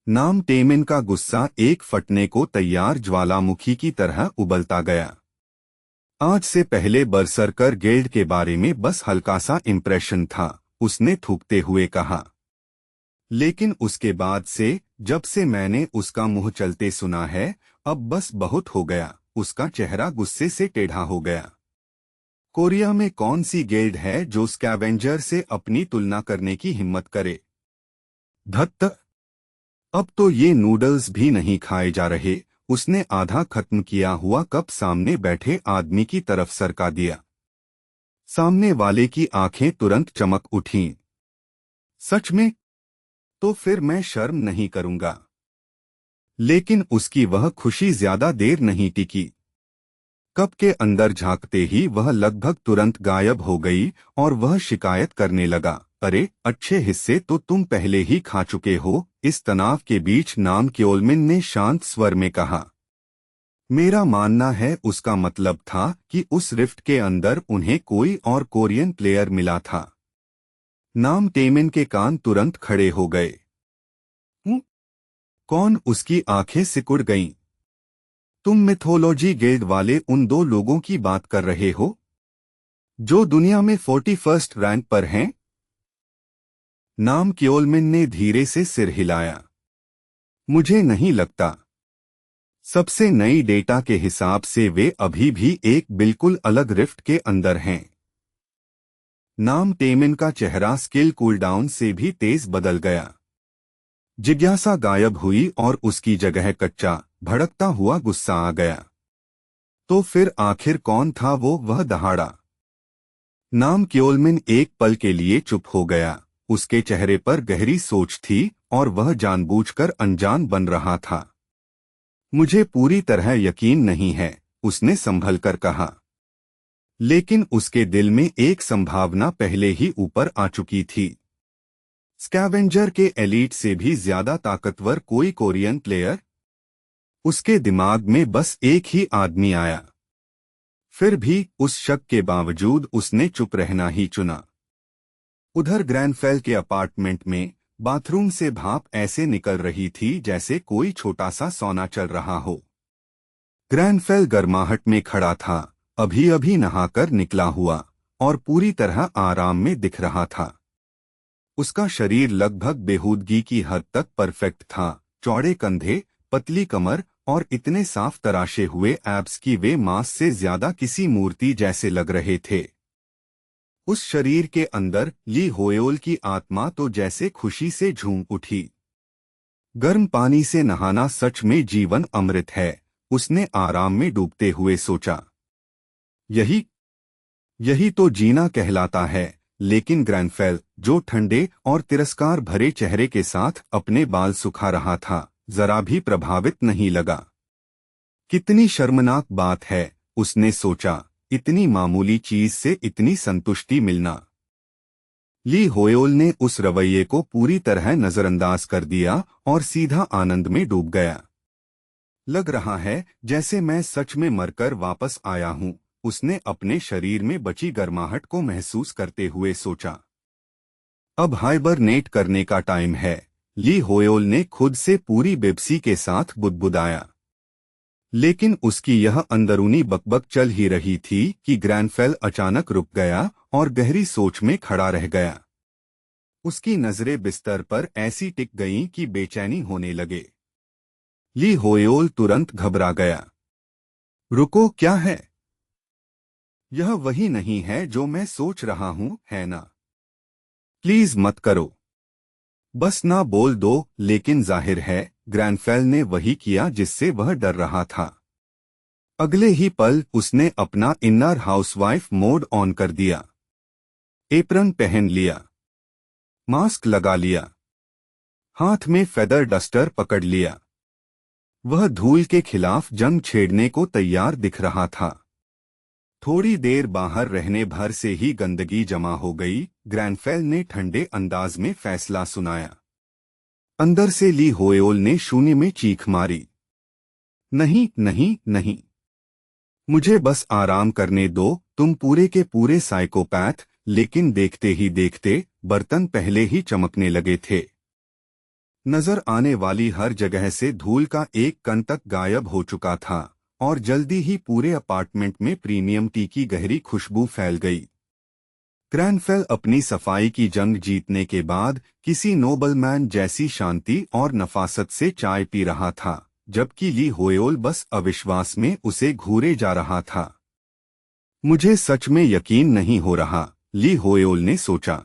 नाम टेमिन का गुस्सा एक फटने को तैयार ज्वालामुखी की तरह उबलता गया। आज से पहले बरसरकर गिल्ड के बारे में बस हल्का सा इम्प्रेशन था, उसने थूकते हुए कहा। लेकिन उसके बाद से, जब से मैंने उसका मुंह चलते सुना है, अब बस बहुत हो गया। उसका चेहरा गुस्से से टेढ़ा हो गया। कोरिया में कौन सी गिल्ड है जो स्कैवेंजर से अपनी तुलना करने की हिम्मत करे? धत्त, अब तो ये नूडल्स भी नहीं खाए जा रहे। उसने आधा खत्म किया हुआ कप सामने बैठे आदमी की तरफ सरका दिया। सामने वाले की आंखें तुरंत चमक उठीं। सच में? तो फिर मैं शर्म नहीं करूंगा। लेकिन उसकी वह खुशी ज्यादा देर नहीं टिकी। कप के अंदर झांकते ही वह लगभग तुरंत गायब हो गई और वह शिकायत करने लगा, अरे अच्छे हिस्से तो तुम पहले ही खा चुके हो। इस तनाव के बीच नाम क्योलमिन ने शांत स्वर में कहा। मेरा मानना है उसका मतलब था कि उस रिफ्ट के अंदर उन्हें कोई और कोरियन प्लेयर मिला था। नाम टेमिन के कान तुरंत खड़े हो गए। कौन? उसकी आंखें सिकुड़ गईं। तुम मिथोलॉजी गिल्ड वाले उन दो लोगों की बात कर रहे हो जो दुनिया में 41st रैंक पर हैं? नाम क्योलमिन ने धीरे से सिर हिलाया। मुझे नहीं लगता। सबसे नई डेटा के हिसाब से वे अभी भी एक बिल्कुल अलग रिफ्ट के अंदर हैं। नाम टेमिन का चेहरा स्किल कूलडाउन से भी तेज बदल गया। जिज्ञासा गायब हुई और उसकी जगह कच्चा, भड़कता हुआ गुस्सा आ गया। तो फिर आखिर कौन था वो? वह दहाड़ा। नाम क्योलमिन एक पल के लिए चुप हो गया। उसके चेहरे पर गहरी सोच थी और वह जानबूझकर अनजान बन रहा था। मुझे पूरी तरह यकीन नहीं है, उसने संभल कर कहा। लेकिन उसके दिल में एक संभावना पहले ही ऊपर आ चुकी थी। स्कैवेंजर के एलीट से भी ज्यादा ताकतवर कोई कोरियन प्लेयर? उसके दिमाग में बस एक ही आदमी आया। फिर भी उस शक के बावजूद उसने चुप रहना ही चुना। उधर ग्रैनफेल के अपार्टमेंट में बाथरूम से भाप ऐसे निकल रही थी जैसे कोई छोटा सा सौना चल रहा हो। ग्रैनफेल गर्माहट में खड़ा था, अभी अभी नहाकर निकला हुआ और पूरी तरह आराम में दिख रहा था। उसका शरीर लगभग बेहूदगी की हद तक परफेक्ट था। चौड़े कंधे, पतली कमर और इतने साफ तराशे हुए एब्स कि वे मांस से ज्यादा किसी मूर्ति जैसे लग रहे थे। उस शरीर के अंदर ली होयोल की आत्मा तो जैसे खुशी से झूम उठी। गर्म पानी से नहाना सच में जीवन अमृत है, उसने आराम में डूबते हुए सोचा। यही यही तो जीना कहलाता है। लेकिन ग्रैनफेल, जो ठंडे और तिरस्कार भरे चेहरे के साथ अपने बाल सुखा रहा था, जरा भी प्रभावित नहीं लगा। कितनी शर्मनाक बात है, उसने सोचा, इतनी मामूली चीज से इतनी संतुष्टि मिलना। ली होयोल ने उस रवैये को पूरी तरह नजरअंदाज कर दिया और सीधा आनंद में डूब गया। लग रहा है जैसे मैं सच में मरकर वापस आया हूं, उसने अपने शरीर में बची गर्माहट को महसूस करते हुए सोचा। अब हाइबरनेट करने का टाइम है, ली होयोल ने खुद से पूरी बेबसी के साथ बुदबुदाया। लेकिन उसकी यह अंदरूनी बकबक चल ही रही थी कि ग्रैनफेल अचानक रुक गया और गहरी सोच में खड़ा रह गया। उसकी नजरें बिस्तर पर ऐसी टिक गईं कि बेचैनी होने लगे। ली होयोल तुरंत घबरा गया। रुको, क्या है? यह वही नहीं है जो मैं सोच रहा हूं, है ना? प्लीज मत करो। बस ना बोल दो। लेकिन जाहिर है ग्रैनफेल ने वही किया जिससे वह डर रहा था। अगले ही पल उसने अपना इनर हाउसवाइफ मोड ऑन कर दिया। एप्रन पहन लिया, मास्क लगा लिया, हाथ में फेदर डस्टर पकड़ लिया। वह धूल के खिलाफ जंग छेड़ने को तैयार दिख रहा था। थोड़ी देर बाहर रहने भर से ही गंदगी जमा हो गई, ग्रैनफेल ने ठंडे अंदाज में फैसला सुनाया। अंदर से ली होयोल ने शून्य में चीख मारी। नहीं नहीं नहीं, मुझे बस आराम करने दो। तुम पूरे के पूरे साइकोपैथ। लेकिन देखते ही देखते बर्तन पहले ही चमकने लगे थे। नजर आने वाली हर जगह से धूल का एक कण तक गायब हो चुका था और जल्दी ही पूरे अपार्टमेंट में प्रीमियम टी की गहरी खुशबू फैल गई। ग्रैनफेल अपनी सफाई की जंग जीतने के बाद किसी नोबलमैन जैसी शांति और नफासत से चाय पी रहा था, जबकि ली होयोल बस अविश्वास में उसे घूरे जा रहा था। मुझे सच में यकीन नहीं हो रहा, ली होयोल ने सोचा।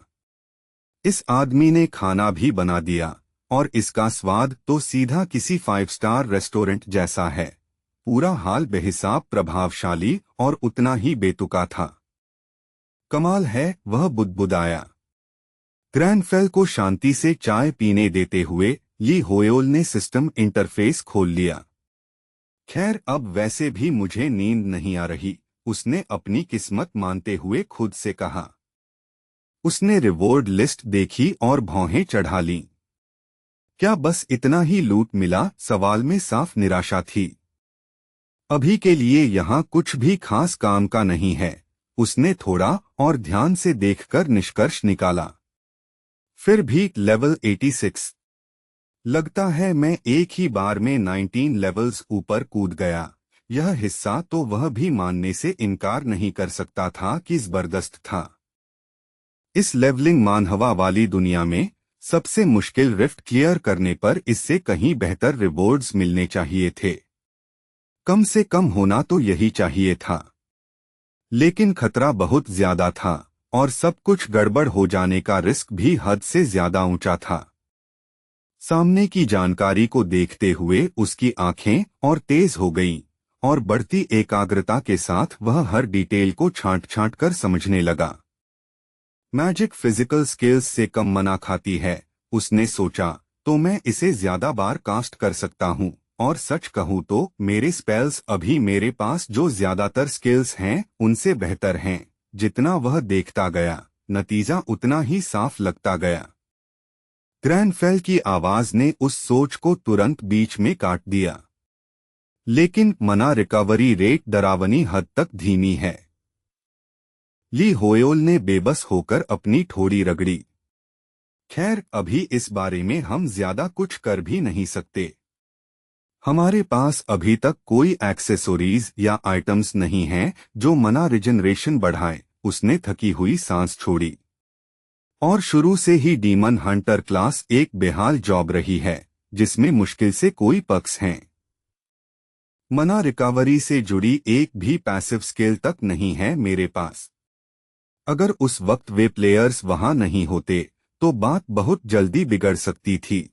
इस आदमी ने खाना भी बना दिया और इसका स्वाद तो सीधा किसी 5 स्टार रेस्टोरेंट जैसा है। पूरा हाल बेहिसाब प्रभावशाली और उतना ही बेतुका था। कमाल है, वह बुदबुदाया। ग्रैनफेल को शांति से चाय पीने देते हुए ली होयोल ने सिस्टम इंटरफेस खोल लिया। खैर, अब वैसे भी मुझे नींद नहीं आ रही, उसने अपनी किस्मत मानते हुए खुद से कहा। उसने रिवॉर्ड लिस्ट देखी और भौहें चढ़ा लीं। क्या बस इतना ही लूट मिला? सवाल में साफ निराशा थी। अभी के लिए यहाँ कुछ भी खास काम का नहीं है, उसने थोड़ा और ध्यान से देखकर निष्कर्ष निकाला। फिर भी लेवल 86। लगता है मैं एक ही बार में 19 लेवल्स ऊपर कूद गया। यह हिस्सा तो वह भी मानने से इनकार नहीं कर सकता था कि जबरदस्त था। इस लेवलिंग मानहवा वाली दुनिया में सबसे मुश्किल रिफ्ट क्लियर करने पर इससे कहीं बेहतर रिवॉर्ड्स मिलने चाहिए थे। कम से कम होना तो यही चाहिए था। लेकिन खतरा बहुत ज्यादा था और सब कुछ गड़बड़ हो जाने का रिस्क भी हद से ज्यादा ऊंचा था। सामने की जानकारी को देखते हुए उसकी आंखें और तेज हो गईं और बढ़ती एकाग्रता के साथ वह हर डिटेल को छांट छांट कर समझने लगा। मैजिक फिजिकल स्किल्स से कम मना खाती है, उसने सोचा, तो मैं इसे ज्यादा बार कास्ट कर सकता हूँ। और सच कहूँ तो मेरे स्पेल्स अभी मेरे पास जो ज्यादातर स्किल्स हैं उनसे बेहतर हैं। जितना वह देखता गया, नतीजा उतना ही साफ लगता गया। ग्रैनफेल की आवाज ने उस सोच को तुरंत बीच में काट दिया। लेकिन मना रिकवरी रेट डरावनी हद तक धीमी है। ली होयोल ने बेबस होकर अपनी ठोड़ी रगड़ी। खैर, अभी इस बारे में हम ज्यादा कुछ कर भी नहीं सकते। हमारे पास अभी तक कोई एक्सेसरीज या आइटम्स नहीं हैं जो मना रिजनरेशन बढ़ाए। उसने थकी हुई सांस छोड़ी। और शुरू से ही डीमन हंटर क्लास एक बेहाल जॉब रही है, जिसमें मुश्किल से कोई पक्ष हैं। मना रिकवरी से जुड़ी एक भी पैसिव स्किल तक नहीं है मेरे पास। अगर उस वक्त वे प्लेयर्स वहां नहीं होते तो बात बहुत जल्दी बिगड़ सकती थी।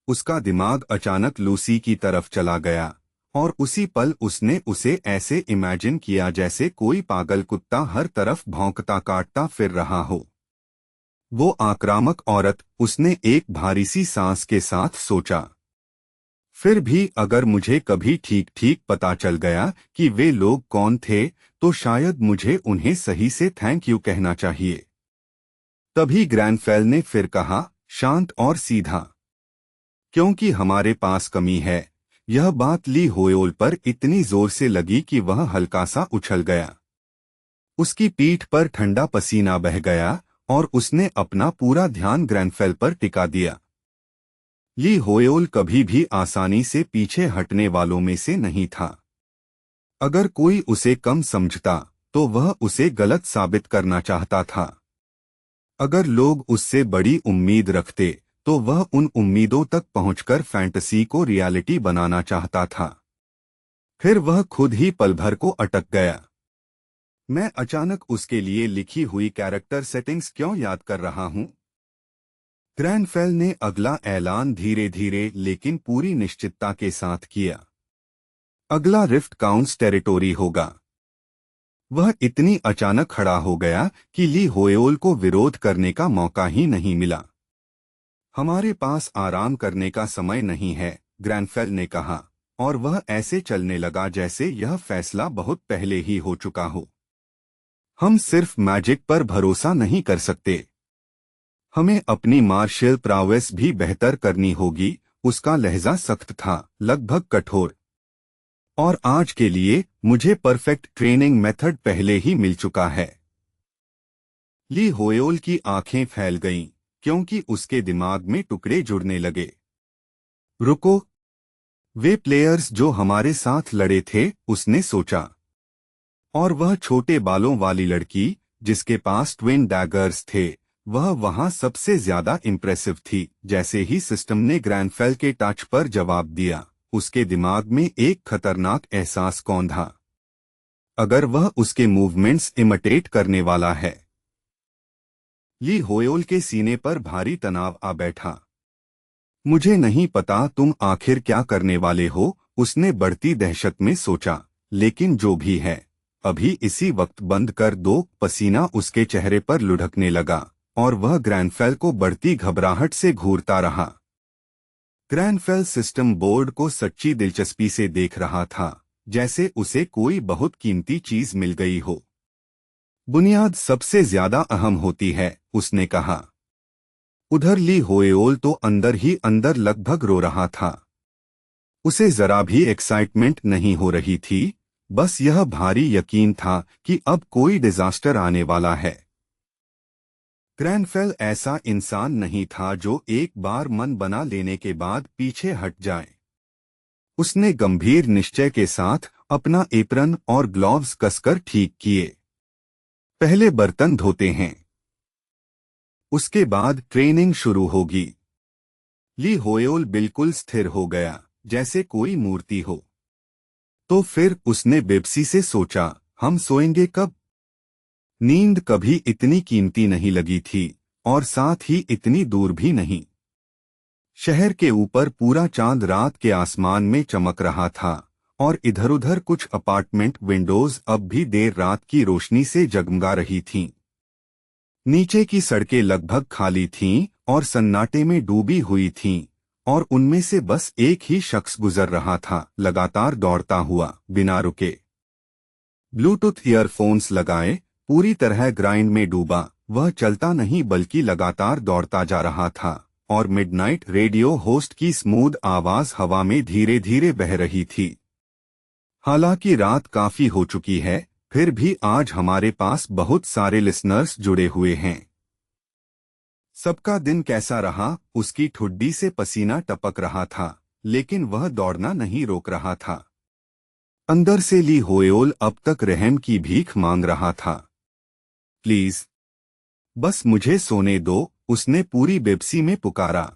उसका दिमाग अचानक लूसी की तरफ चला गया और उसी पल उसने उसे ऐसे इमेजिन किया जैसे कोई पागल कुत्ता हर तरफ भौंकता काटता फिर रहा हो। वो आक्रामक औरत, उसने एक भारी सी सांस के साथ सोचा। फिर भी अगर मुझे कभी ठीक ठीक पता चल गया कि वे लोग कौन थे तो शायद मुझे उन्हें सही से थैंक यू कहना चाहिए। तभी ग्रैनफेल ने फिर कहा, शांत और सीधा। क्योंकि हमारे पास कमी है। यह बात ली होयोल पर इतनी जोर से लगी कि वह हल्का सा उछल गया। उसकी पीठ पर ठंडा पसीना बह गया और उसने अपना पूरा ध्यान ग्रैनफेल पर टिका दिया। ली होयोल कभी भी आसानी से पीछे हटने वालों में से नहीं था। अगर कोई उसे कम समझता तो वह उसे गलत साबित करना चाहता था। अगर लोग उससे बड़ी उम्मीद रखते तो वह उन उम्मीदों तक पहुंचकर फैंटेसी को रियलिटी बनाना चाहता था। फिर वह खुद ही पल भर को अटक गया। मैं अचानक उसके लिए लिखी हुई कैरेक्टर सेटिंग्स क्यों याद कर रहा हूं? ग्रैनफेल ने अगला ऐलान धीरे धीरे लेकिन पूरी निश्चितता के साथ किया। अगला रिफ्ट काउंट्स टेरिटोरी होगा। वह इतनी अचानक खड़ा हो गया कि ली होयोल को विरोध करने का मौका ही नहीं मिला। हमारे पास आराम करने का समय नहीं है, ग्रैनफेल ने कहा, और वह ऐसे चलने लगा जैसे यह फैसला बहुत पहले ही हो चुका हो। हम सिर्फ मैजिक पर भरोसा नहीं कर सकते। हमें अपनी मार्शल प्रावेस भी बेहतर करनी होगी। उसका लहजा सख्त था, लगभग कठोर। और आज के लिए मुझे परफेक्ट ट्रेनिंग मेथड पहले ही मिल चुका है। ली होयोल की आंखें फैल गईं, क्योंकि उसके दिमाग में टुकड़े जुड़ने लगे। रुको, वे प्लेयर्स जो हमारे साथ लड़े थे, उसने सोचा। और वह छोटे बालों वाली लड़की, जिसके पास ट्विन डैगर्स थे, वह वहां सबसे ज्यादा इम्प्रेसिव थी। जैसे ही सिस्टम ने ग्रैंडफेल के टच पर जवाब दिया, उसके दिमाग में एक खतरनाक एहसास कौंधा। अगर वह उसके मूवमेंट्स इमिटेट करने वाला है। ली होयोल के सीने पर भारी तनाव आ बैठा। मुझे नहीं पता तुम आखिर क्या करने वाले हो, उसने बढ़ती दहशत में सोचा। लेकिन जो भी है, अभी इसी वक्त बंद कर दो। पसीना उसके चेहरे पर लुढ़कने लगा और वह ग्रैंडफेल को बढ़ती घबराहट से घूरता रहा। ग्रैंडफेल सिस्टम बोर्ड को सच्ची दिलचस्पी से देख रहा था, जैसे उसे कोई बहुत कीमती चीज मिल गई हो। बुनियाद सबसे ज्यादा अहम होती है, उसने कहा। उधर ली होएओल तो अंदर ही अंदर लगभग रो रहा था। उसे जरा भी एक्साइटमेंट नहीं हो रही थी, बस यह भारी यकीन था कि अब कोई डिजास्टर आने वाला है। ग्रैंडफेल ऐसा इंसान नहीं था जो एक बार मन बना लेने के बाद पीछे हट जाए। उसने गंभीर निश्चय के साथ अपना एप्रन और ग्लव्स कसकर ठीक किए। पहले बर्तन धोते हैं, उसके बाद ट्रेनिंग शुरू होगी। ली होएओल बिल्कुल स्थिर हो गया, जैसे कोई मूर्ति हो। तो फिर उसने बेबसी से सोचा, हम सोएंगे कब? नींद कभी इतनी कीमती नहीं लगी थी, और साथ ही इतनी दूर भी नहीं। शहर के ऊपर पूरा चांद रात के आसमान में चमक रहा था, और इधर उधर कुछ अपार्टमेंट विंडोज अब भी देर रात की रोशनी से जगमगा रही थीं। नीचे की सड़कें लगभग खाली थीं और सन्नाटे में डूबी हुई थीं, और उनमें से बस एक ही शख्स गुजर रहा था, लगातार दौड़ता हुआ, बिना रुके। ब्लूटूथ ईयरफोन्स लगाए, पूरी तरह ग्राइंड में डूबा, वह चलता नहीं बल्कि लगातार दौड़ता जा रहा था, और मिडनाइट रेडियो होस्ट की स्मूथ आवाज हवा में धीरे धीरे बह रही थी। हालांकि रात काफी हो चुकी है, फिर भी आज हमारे पास बहुत सारे लिसनर्स जुड़े हुए हैं। सबका दिन कैसा रहा? उसकी ठुड्डी से पसीना टपक रहा था, लेकिन वह दौड़ना नहीं रोक रहा था। अंदर से ली होएओल अब तक रहम की भीख मांग रहा था। प्लीज, बस मुझे सोने दो, उसने पूरी बेबसी में पुकारा।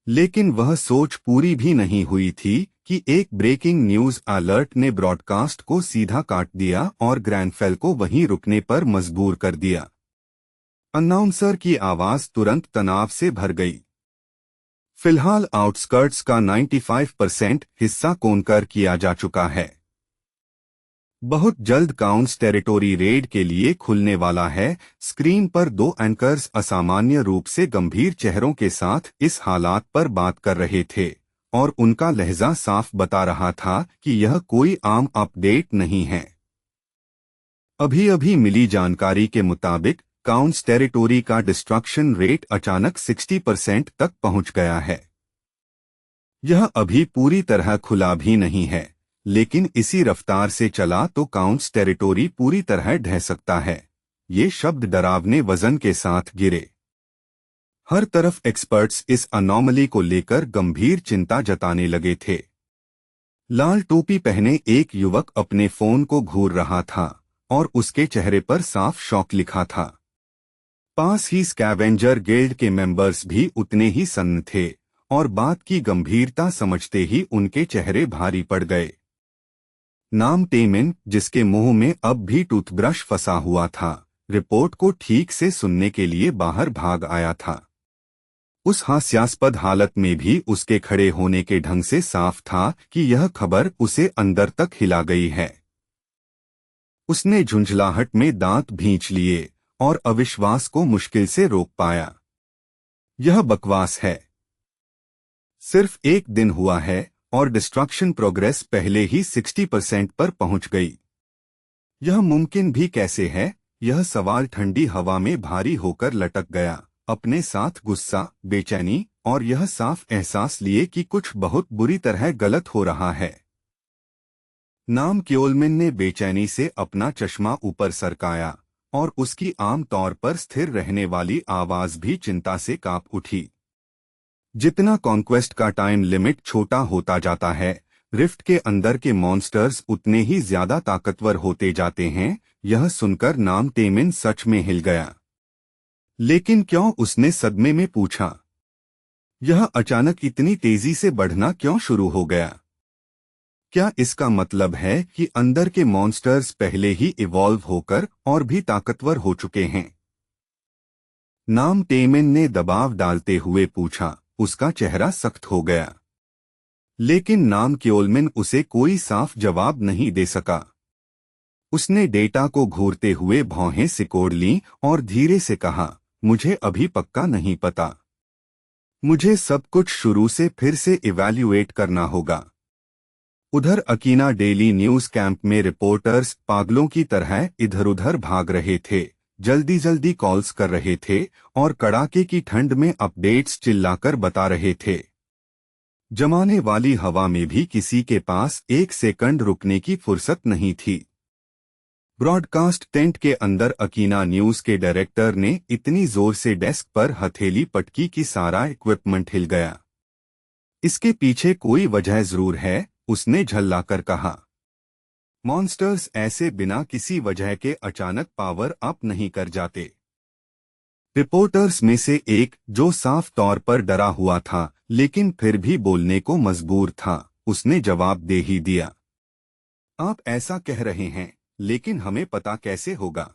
लेकिन वह सोच पूरी भी नहीं हुई थी कि एक ब्रेकिंग न्यूज अलर्ट ने ब्रॉडकास्ट को सीधा काट दिया और ग्रैंडफेल को वहीं रुकने पर मजबूर कर दिया। अनाउंसर की आवाज तुरंत तनाव से भर गई। फिलहाल आउटस्कर्ट्स का 95% हिस्सा कोनकर किया जा चुका है। बहुत जल्द काउंट्स टेरिटोरी रेड के लिए खुलने वाला है। स्क्रीन पर दो एंकर्स असामान्य रूप से गंभीर चेहरों के साथ इस हालात पर बात कर रहे थे, और उनका लहजा साफ बता रहा था कि यह कोई आम अपडेट नहीं है। अभी अभी मिली जानकारी के मुताबिक काउंट्स टेरिटोरी का डिस्ट्रक्शन रेट अचानक 60% तक पहुंच गया है। यह अभी पूरी तरह खुला भी नहीं है, लेकिन इसी रफ्तार से चला तो काउंट्स टेरिटोरी पूरी तरह ढह सकता है। ये शब्द डरावने वजन के साथ गिरे। हर तरफ एक्सपर्ट्स इस अनोमली को लेकर गंभीर चिंता जताने लगे थे। लाल टोपी पहने एक युवक अपने फोन को घूर रहा था, और उसके चेहरे पर साफ शॉक लिखा था। पास ही स्कैवेंजर गिल्ड के मेंबर्स भी उतने ही सन्न थे, और बात की गंभीरता समझते ही उनके चेहरे भारी पड़ गए। नाम टेमिन, जिसके मुंह में अब भी टूथब्रश फंसा हुआ था, रिपोर्ट को ठीक से सुनने के लिए बाहर भाग आया था। उस हास्यास्पद हालत में भी उसके खड़े होने के ढंग से साफ था कि यह खबर उसे अंदर तक हिला गई है। उसने झुंझलाहट में दांत भींच लिए और अविश्वास को मुश्किल से रोक पाया। यह बकवास है। सिर्फ एक दिन हुआ है और डिस्ट्रक्शन प्रोग्रेस पहले ही 60% पर पहुंच गई। यह मुमकिन भी कैसे है? यह सवाल ठंडी हवा में भारी होकर लटक गया, अपने साथ गुस्सा, बेचैनी और यह साफ एहसास लिए कि कुछ बहुत बुरी तरह गलत हो रहा है। नाम क्योलमिन ने बेचैनी से अपना चश्मा ऊपर सरकाया और उसकी आम तौर पर स्थिर रहने वाली आवाज भी चिंता से कांप उठी। जितना कॉन्क्वेस्ट का टाइम लिमिट छोटा होता जाता है, रिफ्ट के अंदर के मॉन्स्टर्स उतने ही ज्यादा ताकतवर होते जाते हैं। यह सुनकर नाम टेमिन सच में हिल गया। लेकिन क्यों, उसने सदमे में पूछा। यह अचानक इतनी तेजी से बढ़ना क्यों शुरू हो गया? क्या इसका मतलब है कि अंदर के मॉन्स्टर्स पहले ही इवॉल्व होकर और भी ताकतवर हो चुके हैं? नाम टेमिन ने दबाव डालते हुए पूछा। उसका चेहरा सख्त हो गया। लेकिन नाम क्योलमिन उसे कोई साफ जवाब नहीं दे सका। उसने डेटा को घूरते हुए भौहें सिकोड़ लीं और धीरे से कहा, मुझे अभी पक्का नहीं पता। मुझे सब कुछ शुरू से फिर से इवैल्यूएट करना होगा। उधर अकीना डेली न्यूज कैंप में रिपोर्टर्स पागलों की तरह इधर-उधर भाग रहे थे, जल्दी जल्दी कॉल्स कर रहे थे और कड़ाके की ठंड में अपडेट्स चिल्लाकर बता रहे थे। जमाने वाली हवा में भी किसी के पास एक सेकंड रुकने की फुर्सत नहीं थी। ब्रॉडकास्ट टेंट के अंदर अकीना न्यूज के डायरेक्टर ने इतनी जोर से डेस्क पर हथेली पटकी कि सारा इक्विपमेंट हिल गया। इसके पीछे कोई वजह जरूर है, उसने झल्लाकर कहा। मॉन्स्टर्स ऐसे बिना किसी वजह के अचानक पावर अप नहीं कर जाते। रिपोर्टर्स में से एक, जो साफ तौर पर डरा हुआ था लेकिन फिर भी बोलने को मजबूर था, उसने जवाब दे ही दिया। आप ऐसा कह रहे हैं, लेकिन हमें पता कैसे होगा?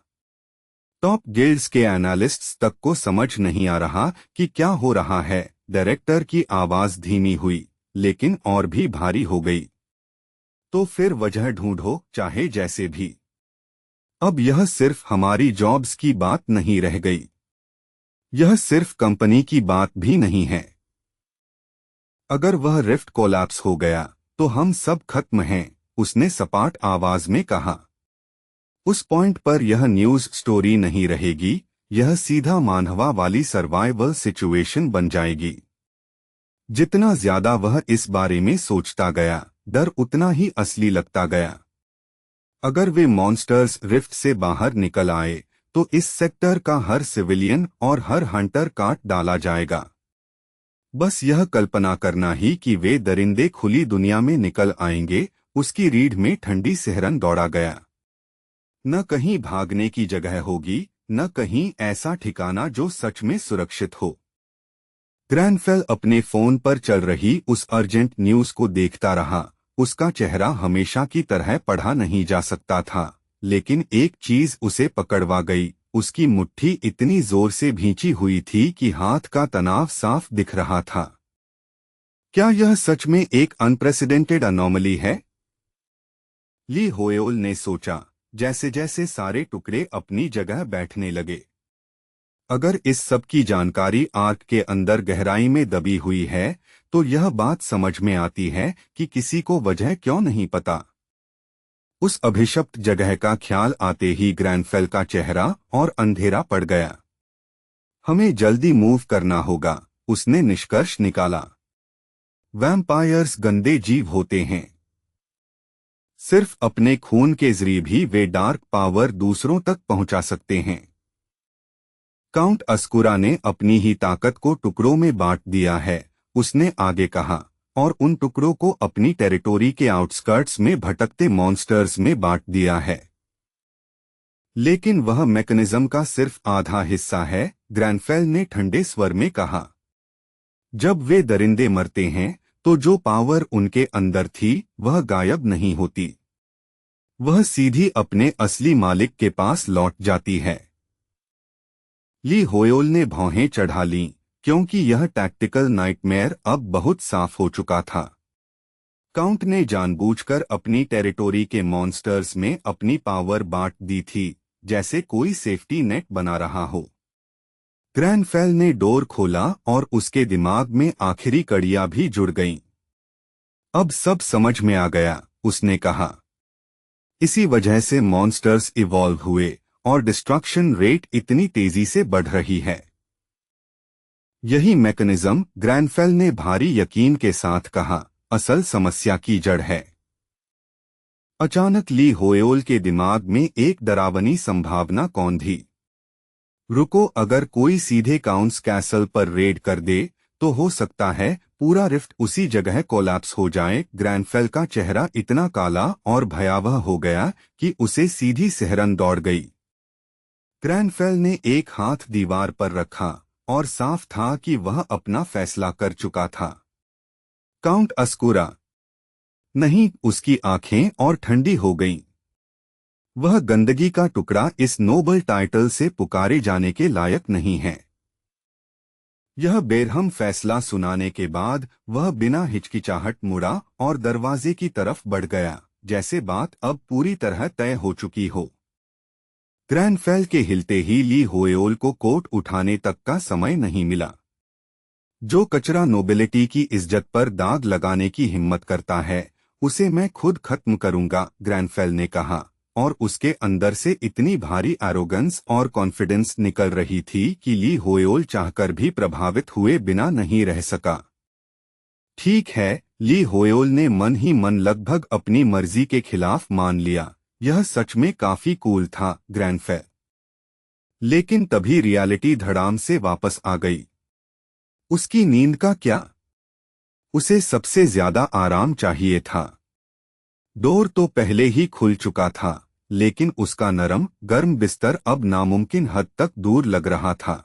टॉप गिल्ड्स के एनालिस्ट्स तक को समझ नहीं आ रहा कि क्या हो रहा है। डायरेक्टर की आवाज धीमी हुई, लेकिन और भी भारी हो गई। तो फिर वजह ढूंढो, चाहे जैसे भी। अब यह सिर्फ हमारी जॉब्स की बात नहीं रह गई। यह सिर्फ कंपनी की बात भी नहीं है। अगर वह रिफ्ट कोलैप्स हो गया तो हम सब खत्म हैं, उसने सपाट आवाज में कहा। उस पॉइंट पर यह न्यूज स्टोरी नहीं रहेगी, यह सीधा मानहवा वाली सर्वाइवल सिचुएशन बन जाएगी। जितना ज्यादा वह इस बारे में सोचता गया, डर उतना ही असली लगता गया। अगर वे मॉन्स्टर्स रिफ्ट से बाहर निकल आए तो इस सेक्टर का हर सिविलियन और हर हंटर काट डाला जाएगा। बस यह कल्पना करना ही कि वे दरिंदे खुली दुनिया में निकल आएंगे, उसकी रीढ़ में ठंडी सिहरन दौड़ा गया। न कहीं भागने की जगह होगी, न कहीं ऐसा ठिकाना जो सच में सुरक्षित हो। ग्रैनफेल अपने फोन पर चल रही उस अर्जेंट न्यूज को देखता रहा। उसका चेहरा हमेशा की तरह पढ़ा नहीं जा सकता था, लेकिन एक चीज उसे पकड़वा गई। उसकी मुट्ठी इतनी जोर से भींची हुई थी कि हाथ का तनाव साफ दिख रहा था। क्या यह सच में एक अनप्रेसिडेंटेड अनोमली है? ली होयोल ने सोचा, जैसे जैसे सारे टुकड़े अपनी जगह बैठने लगे। अगर इस सब की जानकारी आर्क के अंदर गहराई में दबी हुई है तो यह बात समझ में आती है कि किसी को वजह क्यों नहीं पता। उस अभिशप्त जगह का ख्याल आते ही ग्रैनफेल का चेहरा और अंधेरा पड़ गया। हमें जल्दी मूव करना होगा, उसने निष्कर्ष निकाला। वैम्पायर्स गंदे जीव होते हैं। सिर्फ अपने खून के जरिए भी वे डार्क पावर दूसरों तक पहुंचा सकते हैं। काउंट अस्कुरा ने अपनी ही ताकत को टुकड़ों में बांट दिया है, उसने आगे कहा, और उन टुकड़ों को अपनी टेरिटोरी के आउटस्कर्ट्स में भटकते मॉन्स्टर्स में बांट दिया है। लेकिन वह मैकेनिज्म का सिर्फ आधा हिस्सा है, ग्रैनफेल ने ठंडे स्वर में कहा। जब वे दरिंदे मरते हैं तो जो पावर उनके अंदर थी वह गायब नहीं होती, वह सीधी अपने असली मालिक के पास लौट जाती है। ली होयोल ने भौहें चढ़ा लीं, क्योंकि यह टैक्टिकल नाइटमेयर अब बहुत साफ हो चुका था। काउंट ने जानबूझकर अपनी टेरिटोरी के मॉन्स्टर्स में अपनी पावर बांट दी थी, जैसे कोई सेफ्टी नेट बना रहा हो। ग्रैनफेल ने डोर खोला और उसके दिमाग में आखिरी कड़ियां भी जुड़ गईं। अब सब समझ में आ गया, उसने कहा। इसी वजह से मॉन्स्टर्स इवॉल्व हुए और डिस्ट्रक्शन रेट इतनी तेजी से बढ़ रही है। यही मैकेनिज्म, ग्रैनफेल ने भारी यकीन के साथ कहा, असल समस्या की जड़ है। अचानक ली होएल के दिमाग में एक डरावनी संभावना कौंधी। रुको, अगर कोई सीधे काउंट्स कैसल पर रेड कर दे तो हो सकता है पूरा रिफ्ट उसी जगह कोलैप्स हो जाए। ग्रैनफेल का चेहरा इतना काला और भयावह हो गया कि उसे सीधी सिहरन दौड़ गई। ग्रैनफेल ने एक हाथ दीवार पर रखा और साफ था कि वह अपना फैसला कर चुका था। काउंट अस्कुरा नहीं, उसकी आंखें और ठंडी हो गईं। वह गंदगी का टुकड़ा इस नोबल टाइटल से पुकारे जाने के लायक नहीं है। यह बेरहम फैसला सुनाने के बाद वह बिना हिचकिचाहट मुड़ा और दरवाजे की तरफ बढ़ गया, जैसे बात अब पूरी तरह तय हो चुकी हो। ग्रैनफेल के हिलते ही ली होएल को कोट उठाने तक का समय नहीं मिला। जो कचरा नोबिलिटी की इज्जत पर दाग लगाने की हिम्मत करता है उसे मैं खुद खत्म करूंगा, ग्रैनफेल ने कहा, और उसके अंदर से इतनी भारी एरोगेंस और कॉन्फिडेंस निकल रही थी कि ली होएल चाहकर भी प्रभावित हुए बिना नहीं रह सका। ठीक है, ली होएल ने मन ही मन लगभग अपनी मर्जी के खिलाफ मान लिया। यह सच में काफी कूल था, ग्रैनफेल। लेकिन तभी रियलिटी धड़ाम से वापस आ गई। उसकी नींद का क्या? उसे सबसे ज्यादा आराम चाहिए था। डोर तो पहले ही खुल चुका था, लेकिन उसका नरम गर्म बिस्तर अब नामुमकिन हद तक दूर लग रहा था।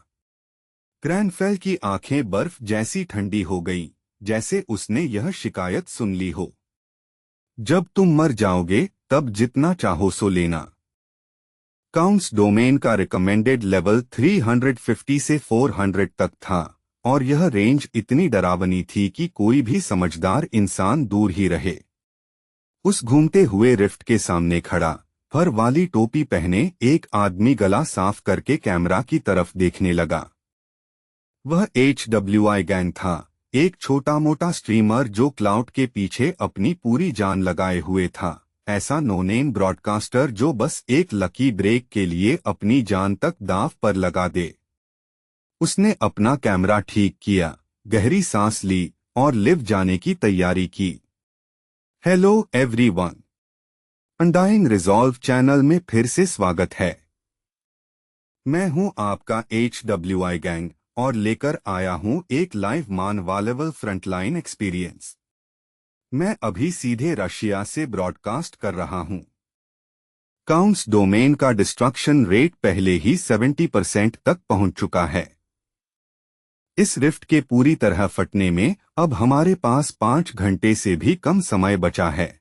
ग्रैनफेल की आंखें बर्फ जैसी ठंडी हो गईं, जैसे उसने यह शिकायत सुन ली हो। जब तुम मर जाओगे तब जितना चाहो सो लेना। काउंट्स डोमेन का रिकमेंडेड लेवल 350 से 400 तक था, और यह रेंज इतनी डरावनी थी कि कोई भी समझदार इंसान दूर ही रहे। उस घूमते हुए रिफ्ट के सामने खड़ा, फर वाली टोपी पहने एक आदमी गला साफ करके कैमरा की तरफ देखने लगा। वह HWI गैंग था, एक छोटा मोटा स्ट्रीमर जो क्लाउड के पीछे अपनी पूरी जान लगाए हुए था। ऐसा नोनेम ब्रॉडकास्टर जो बस एक लकी ब्रेक के लिए अपनी जान तक दांव पर लगा दे। उसने अपना कैमरा ठीक किया, गहरी सांस ली और लिव जाने की तैयारी की। Hello everyone, undying resolve channel में फिर से स्वागत है। मैं हूं आपका HWI गैंग और लेकर आया हूं एक लाइव मान वालेबल फ्रंटलाइन एक्सपीरियंस। मैं अभी सीधे रशिया से ब्रॉडकास्ट कर रहा हूं। काउंट्स डोमेन का डिस्ट्रक्शन रेट पहले ही 70% तक पहुंच चुका है। इस रिफ्ट के पूरी तरह फटने में अब हमारे पास 5 घंटे से भी कम समय बचा है।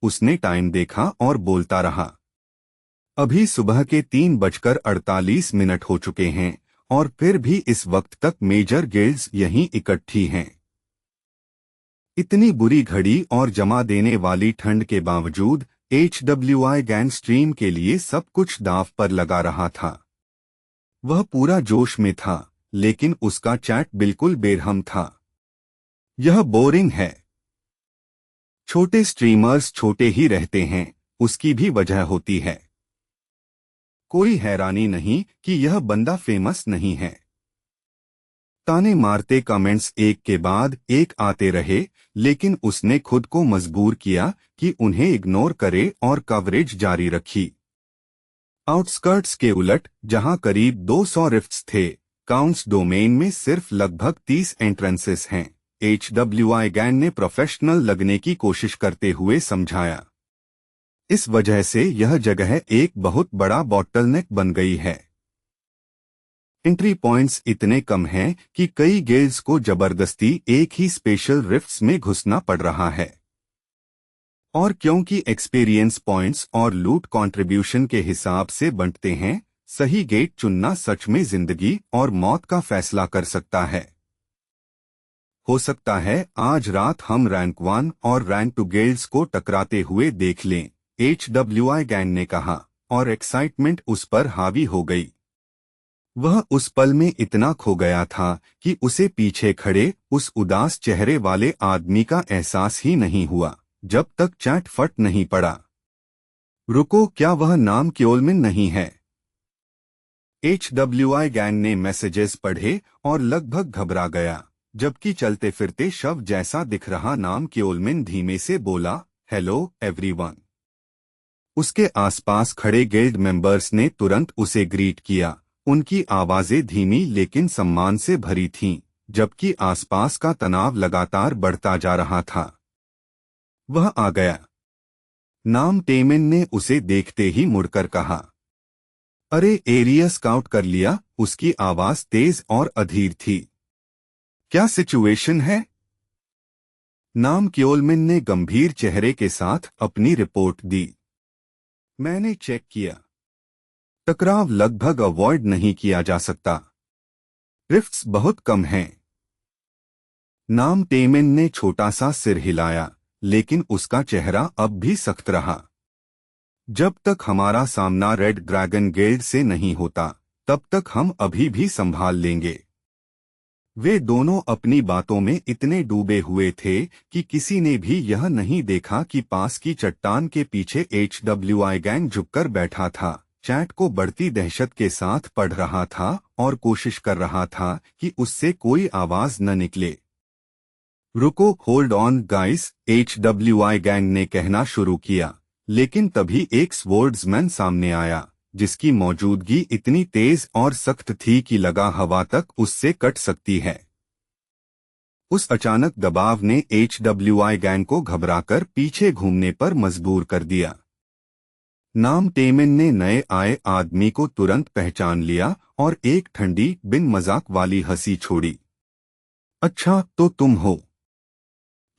उसने टाइम देखा और बोलता रहा। अभी सुबह के 3:48 हो चुके हैं और फिर भी इस वक्त तक मेजर गिल्ड्स यहीं इकट्ठी हैं। इतनी बुरी घड़ी और जमा देने वाली ठंड के बावजूद HWI गैंग स्ट्रीम के लिए सब कुछ दांव पर लगा रहा था। वह पूरा जोश में था, लेकिन उसका चैट बिल्कुल बेरहम था। यह बोरिंग है। छोटे स्ट्रीमर्स छोटे ही रहते हैं, उसकी भी वजह होती है। कोई हैरानी नहीं कि यह बंदा फेमस नहीं है। ताने मारते कमेंट्स एक के बाद एक आते रहे, लेकिन उसने खुद को मजबूर किया कि उन्हें इग्नोर करे और कवरेज जारी रखी। आउटस्कर्ट्स के उलट, जहां करीब 200 रिफ्ट्स थे, काउंट्स डोमेन में सिर्फ लगभग 30 एंट्रेंसेस हैं। HWI गैंग ने प्रोफेशनल लगने की कोशिश करते हुए समझाया। इस वजह से यह जगह एक बहुत बड़ा बॉटलनेक बन गई है। एंट्री पॉइंट्स इतने कम हैं कि कई गिल्ड्स को जबरदस्ती एक ही स्पेशल रिफ्ट्स में घुसना पड़ रहा है। और क्योंकि एक्सपीरियंस पॉइंट्स और लूट कंट्रीब्यूशन के हिसाब से बंटते हैं, सही गेट चुनना सच में जिंदगी और मौत का फैसला कर सकता है। हो सकता है आज रात हम रैंक 1 और रैंक 2 गिल्ड्स को टकराते हुए देख लें, HWI गैंग ने कहा, और एक्साइटमेंट उस पर हावी हो गई। वह उस पल में इतना खो गया था कि उसे पीछे खड़े उस उदास चेहरे वाले आदमी का एहसास ही नहीं हुआ, जब तक चैट फट नहीं पड़ा। रुको, क्या वह नाम क्योलमिन नहीं है? HWI गैंग ने मैसेजेस पढ़े और लगभग घबरा गया, जबकि चलते फिरते शव जैसा दिख रहा नाम क्योलमिन धीमे से बोला, हेलो एवरीवन। उसके आसपास खड़े गिल्ड मेंबर्स ने तुरंत उसे ग्रीट किया। उनकी आवाजें धीमी लेकिन सम्मान से भरी थीं, जबकि आसपास का तनाव लगातार बढ़ता जा रहा था। वह आ गया। नाम टेमिन ने उसे देखते ही मुड़कर कहा, अरे एरिया स्काउट कर लिया। उसकी आवाज तेज और अधीर थी। क्या सिचुएशन है? नाम क्योलमिन ने गंभीर चेहरे के साथ अपनी रिपोर्ट दी। मैंने चेक किया। टकराव लगभग अवॉइड नहीं किया जा सकता। रिफ्ट्स बहुत कम हैं। नाम टेमिन ने छोटा सा सिर हिलाया, लेकिन उसका चेहरा अब भी सख्त रहा। जब तक हमारा सामना रेड ड्रैगन गिल्ड से नहीं होता, तब तक हम अभी भी संभाल लेंगे। वे दोनों अपनी बातों में इतने डूबे हुए थे कि किसी ने भी यह नहीं देखा कि पास की चट्टान के पीछे HWI गैंग झुककर बैठा था, चैट को बढ़ती दहशत के साथ पढ़ रहा था और कोशिश कर रहा था कि उससे कोई आवाज न निकले। रुको, hold on guys, HWI gang ने कहना शुरू किया, लेकिन तभी एक स्वॉर्ड्समैन सामने आया, जिसकी मौजूदगी इतनी तेज और सख्त थी कि लगा हवा तक उससे कट सकती है। उस अचानक दबाव ने HWI गैंग को घबराकर पीछे घूमने पर मजबूर कर दिया। नाम टेमिन ने नए आए आदमी को तुरंत पहचान लिया और एक ठंडी बिन मजाक वाली हंसी छोड़ी। अच्छा, तो तुम हो।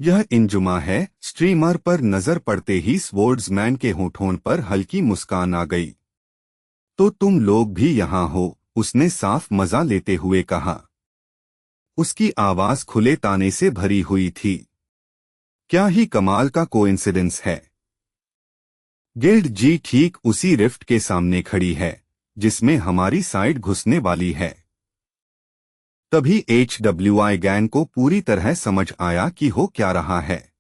यह इंजुमा है। स्ट्रीमर पर नजर पड़ते ही स्वॉर्ड्समैन के होठों पर हल्की मुस्कान आ गई। तो तुम लोग भी यहाँ हो, उसने साफ मजा लेते हुए कहा। उसकी आवाज खुले ताने से भरी हुई थी। क्या ही कमाल का कोइंसिडेंस है। गिल्ड जी ठीक उसी रिफ्ट के सामने खड़ी है, जिसमें हमारी साइड घुसने वाली है। तभी HWI गैंग को पूरी तरह समझ आया कि हो क्या रहा है।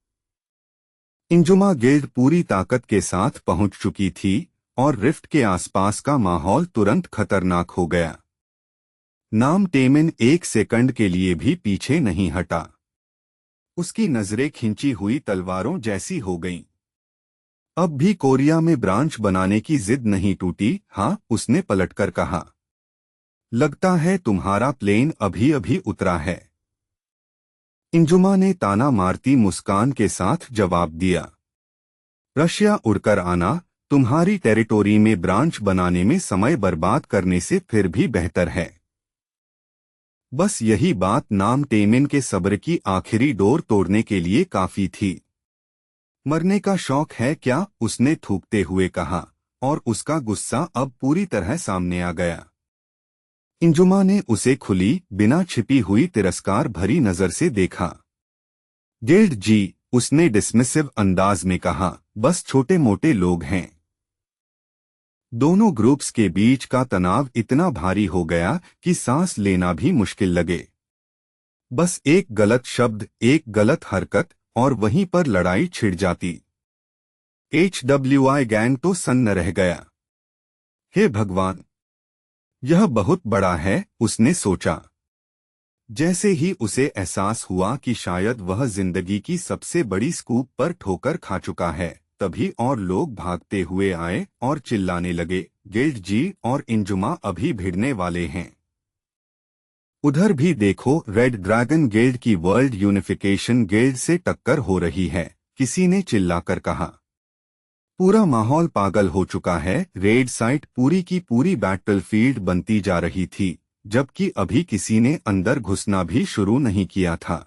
इंजुमा गिल्ड पूरी ताकत के साथ पहुंच चुकी थी और रिफ्ट के आसपास का माहौल तुरंत खतरनाक हो गया। नाम टेमिन एक सेकंड के लिए भी पीछे नहीं हटा। उसकी नजरें खिंची हुई तलवारों जैसी हो गईं। अब भी कोरिया में ब्रांच बनाने की जिद नहीं टूटी। हाँ, उसने पलटकर कहा। लगता है तुम्हारा प्लेन अभी अभी उतरा है। इंजुमा ने ताना मारती मुस्कान के साथ जवाब दिया। रशिया उड़कर आना तुम्हारी टेरिटोरी में ब्रांच बनाने में समय बर्बाद करने से फिर भी बेहतर है। बस यही बात नाम टेमिन के सब्र की आखिरी डोर तोड़ने के लिए काफी थी। मरने का शौक है क्या? उसने थूकते हुए कहा, और उसका गुस्सा अब पूरी तरह सामने आ गया। इंजुमा ने उसे खुली, बिना छिपी हुई तिरस्कार भरी नजर से देखा। गिल्ड जी, उसने डिसमिसिव अंदाज में कहा, बस छोटे मोटे लोग हैं। दोनों ग्रुप्स के बीच का तनाव इतना भारी हो गया कि सांस लेना भी मुश्किल लगे। बस एक गलत शब्द, एक गलत हरकत, और वहीं पर लड़ाई छिड़ जाती। HWI गैंग तो सन्न रह गया। हे भगवान, यह बहुत बड़ा है, उसने सोचा। जैसे ही उसे एहसास हुआ कि शायद वह जिंदगी की सबसे बड़ी स्कूप पर ठोकर खा चुका है, तभी और लोग भागते हुए आए और चिल्लाने लगे, गिल्ड जी और इंजुमा अभी भिड़ने वाले हैं। उधर भी देखो, रेड ड्रैगन गिल्ड की वर्ल्ड यूनिफिकेशन गिल्ड से टक्कर हो रही है, किसी ने चिल्लाकर कहा। पूरा माहौल पागल हो चुका है। रेड साइट पूरी की पूरी बैटलफील्ड बनती जा रही थी, जबकि अभी किसी ने अंदर घुसना भी शुरू नहीं किया था।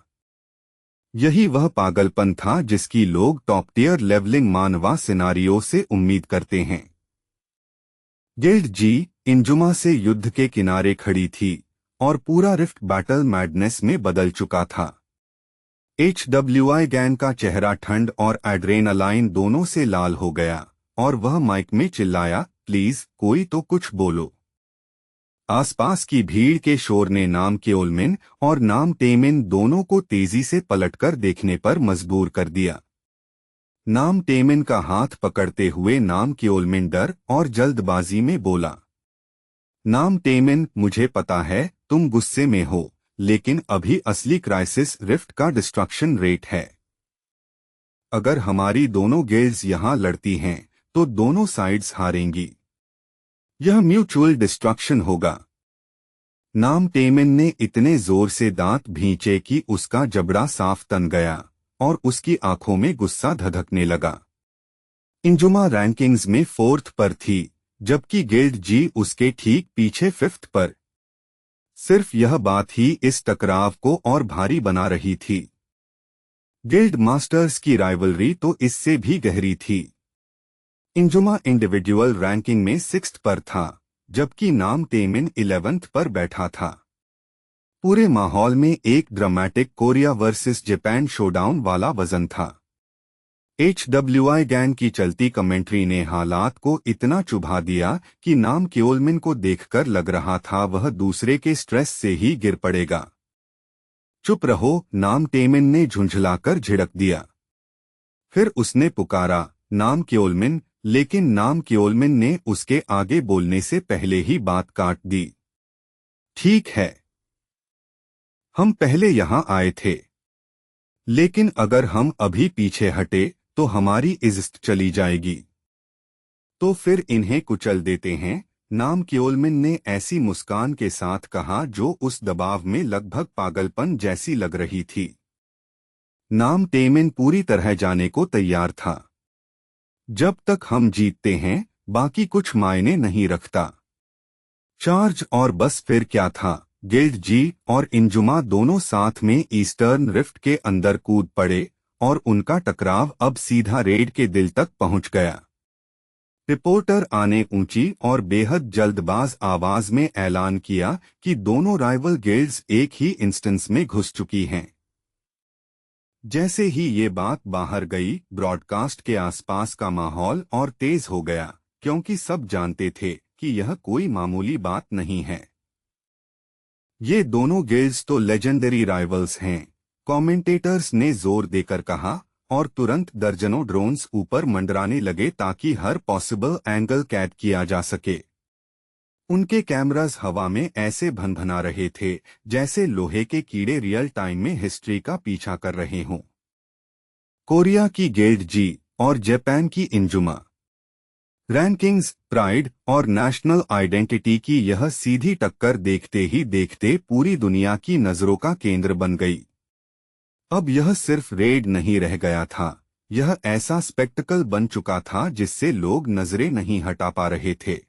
यही वह पागलपन था जिसकी लोग टॉप टियर लेवलिंग मानवा सिनारियो से उम्मीद करते हैं। गिल्ड जी इंजुमा से युद्ध के किनारे खड़ी थी और पूरा रिफ्ट बैटल मैडनेस में बदल चुका था। HWI गैंग का चेहरा ठंड और एड्रेनालाइन दोनों से लाल हो गया और वह माइक में चिल्लाया, प्लीज कोई तो कुछ बोलो। आसपास की भीड़ के शोर ने नाम क्योलमिन और नाम टेमिन दोनों को तेजी से पलटकर देखने पर मजबूर कर दिया। नाम टेमिन का हाथ पकड़ते हुए नाम क्योलमिन डर और जल्दबाजी में बोला, नाम टेमिन, मुझे पता है तुम गुस्से में हो, लेकिन अभी असली क्राइसिस रिफ्ट का डिस्ट्रक्शन रेट है। अगर हमारी दोनों गिल्ड्स यहां लड़ती हैं तो दोनों साइड्स हारेंगी। यह म्यूचुअल डिस्ट्रक्शन होगा। नाम टेमेन ने इतने जोर से दांत भींचे कि उसका जबड़ा साफ तन गया और उसकी आंखों में गुस्सा धधकने लगा। इंजुमा रैंकिंग्स में 4th पर थी, जबकि गिल्ड जी उसके ठीक पीछे 5th पर। सिर्फ यह बात ही इस टकराव को और भारी बना रही थी। गिल्ड मास्टर्स की राइवलरी तो इससे भी गहरी थी। इंजुमा इंडिविजुअल रैंकिंग में 6th पर था, जबकि नाम टेमेन 11th पर बैठा था। पूरे माहौल में एक dramatic Korea versus Japan showdown वाला वजन था। HWI गैंग की चलती कमेंट्री ने हालात को इतना चुभा दिया कि नाम क्योलमिन को देखकर लग रहा था वह दूसरे के स्ट्रेस से ही गिर पड़ेगा। चुप रहो, नाम टेमेन ने झुंझलाकर झिड़क दिया। फिर उसने पुकारा, नाम क्योलमिन, लेकिन नाम क्योलमिन ने उसके आगे बोलने से पहले ही बात काट दी। ठीक है, हम पहले यहां आए थे, लेकिन अगर हम अभी पीछे हटे तो हमारी इज्जत चली जाएगी। तो फिर इन्हें कुचल देते हैं, नाम क्योलमिन ने ऐसी मुस्कान के साथ कहा जो उस दबाव में लगभग पागलपन जैसी लग रही थी। नाम टेमेन पूरी तरह जाने को तैयार था। जब तक हम जीतते हैं, बाकी कुछ मायने नहीं रखता। चार्ज और बस फिर क्या था। गिल्ड जी और इंजुमा दोनों साथ में ईस्टर्न रिफ्ट के अंदर कूद पड़े और उनका टकराव अब सीधा रेड के दिल तक पहुंच गया। रिपोर्टर आने ऊंची और बेहद जल्दबाज आवाज में ऐलान किया कि दोनों राइवल गिल्ड्स एक ही इंस्टेंस में घुस चुकी हैं। जैसे ही ये बात बाहर गई, ब्रॉडकास्ट के आसपास का माहौल और तेज हो गया, क्योंकि सब जानते थे कि यह कोई मामूली बात नहीं है। ये दोनों गिल्ड्स तो लेजेंडरी राइवल्स हैं, कमेंटेटर्स ने जोर देकर कहा, और तुरंत दर्जनों ड्रोन्स ऊपर मंडराने लगे ताकि हर पॉसिबल एंगल कैद किया जा सके। उनके कैमरास हवा में ऐसे भनभना रहे थे जैसे लोहे के कीड़े रियल टाइम में हिस्ट्री का पीछा कर रहे हों। कोरिया की गिल्ड जी और जापान की इंजुमा। रैंकिंग्स, प्राइड और नेशनल आइडेंटिटी की यह सीधी टक्कर देखते ही देखते पूरी दुनिया की नजरों का केंद्र बन गई। अब यह सिर्फ रेड नहीं रह गया था, यह ऐसा स्पेक्टिकल बन चुका था जिससे लोग नजरें नहीं हटा पा रहे थे।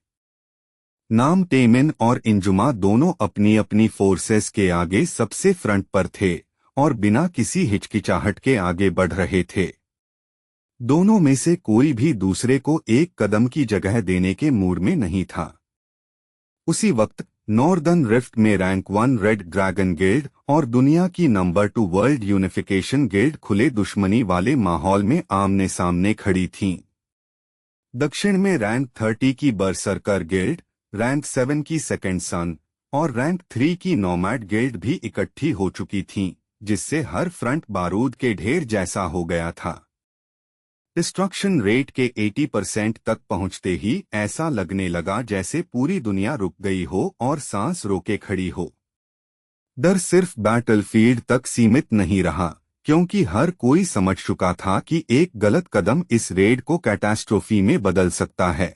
नाम टेमेन और इंजुमा दोनों अपनी अपनी फोर्सेस के आगे सबसे फ्रंट पर थे और बिना किसी हिचकिचाहट के आगे बढ़ रहे थे। दोनों में से कोई भी दूसरे को एक कदम की जगह देने के मूड में नहीं था। उसी वक्त नॉर्दर्न रिफ्ट में रैंक 1 रेड ड्रैगन गिल्ड और दुनिया की नंबर 2 वर्ल्ड यूनिफिकेशन गिल्ड खुले दुश्मनी वाले माहौल में आमने सामने खड़ी थीं। दक्षिण में रैंक 30 की बरसर्कर गिल्ड, रैंक 7 की सेकंड सन और रैंक 3 की नोमैड गिल्ड भी इकट्ठी हो चुकी थीं, जिससे हर फ्रंट बारूद के ढेर जैसा हो गया था। डिस्ट्रक्शन रेट के 80% तक पहुंचते ही ऐसा लगने लगा जैसे पूरी दुनिया रुक गई हो और सांस रोके खड़ी हो। डर सिर्फ बैटलफील्ड तक सीमित नहीं रहा, क्योंकि हर कोई समझ चुका था कि एक गलत कदम इस रेड को कैटास्ट्रोफी में बदल सकता है।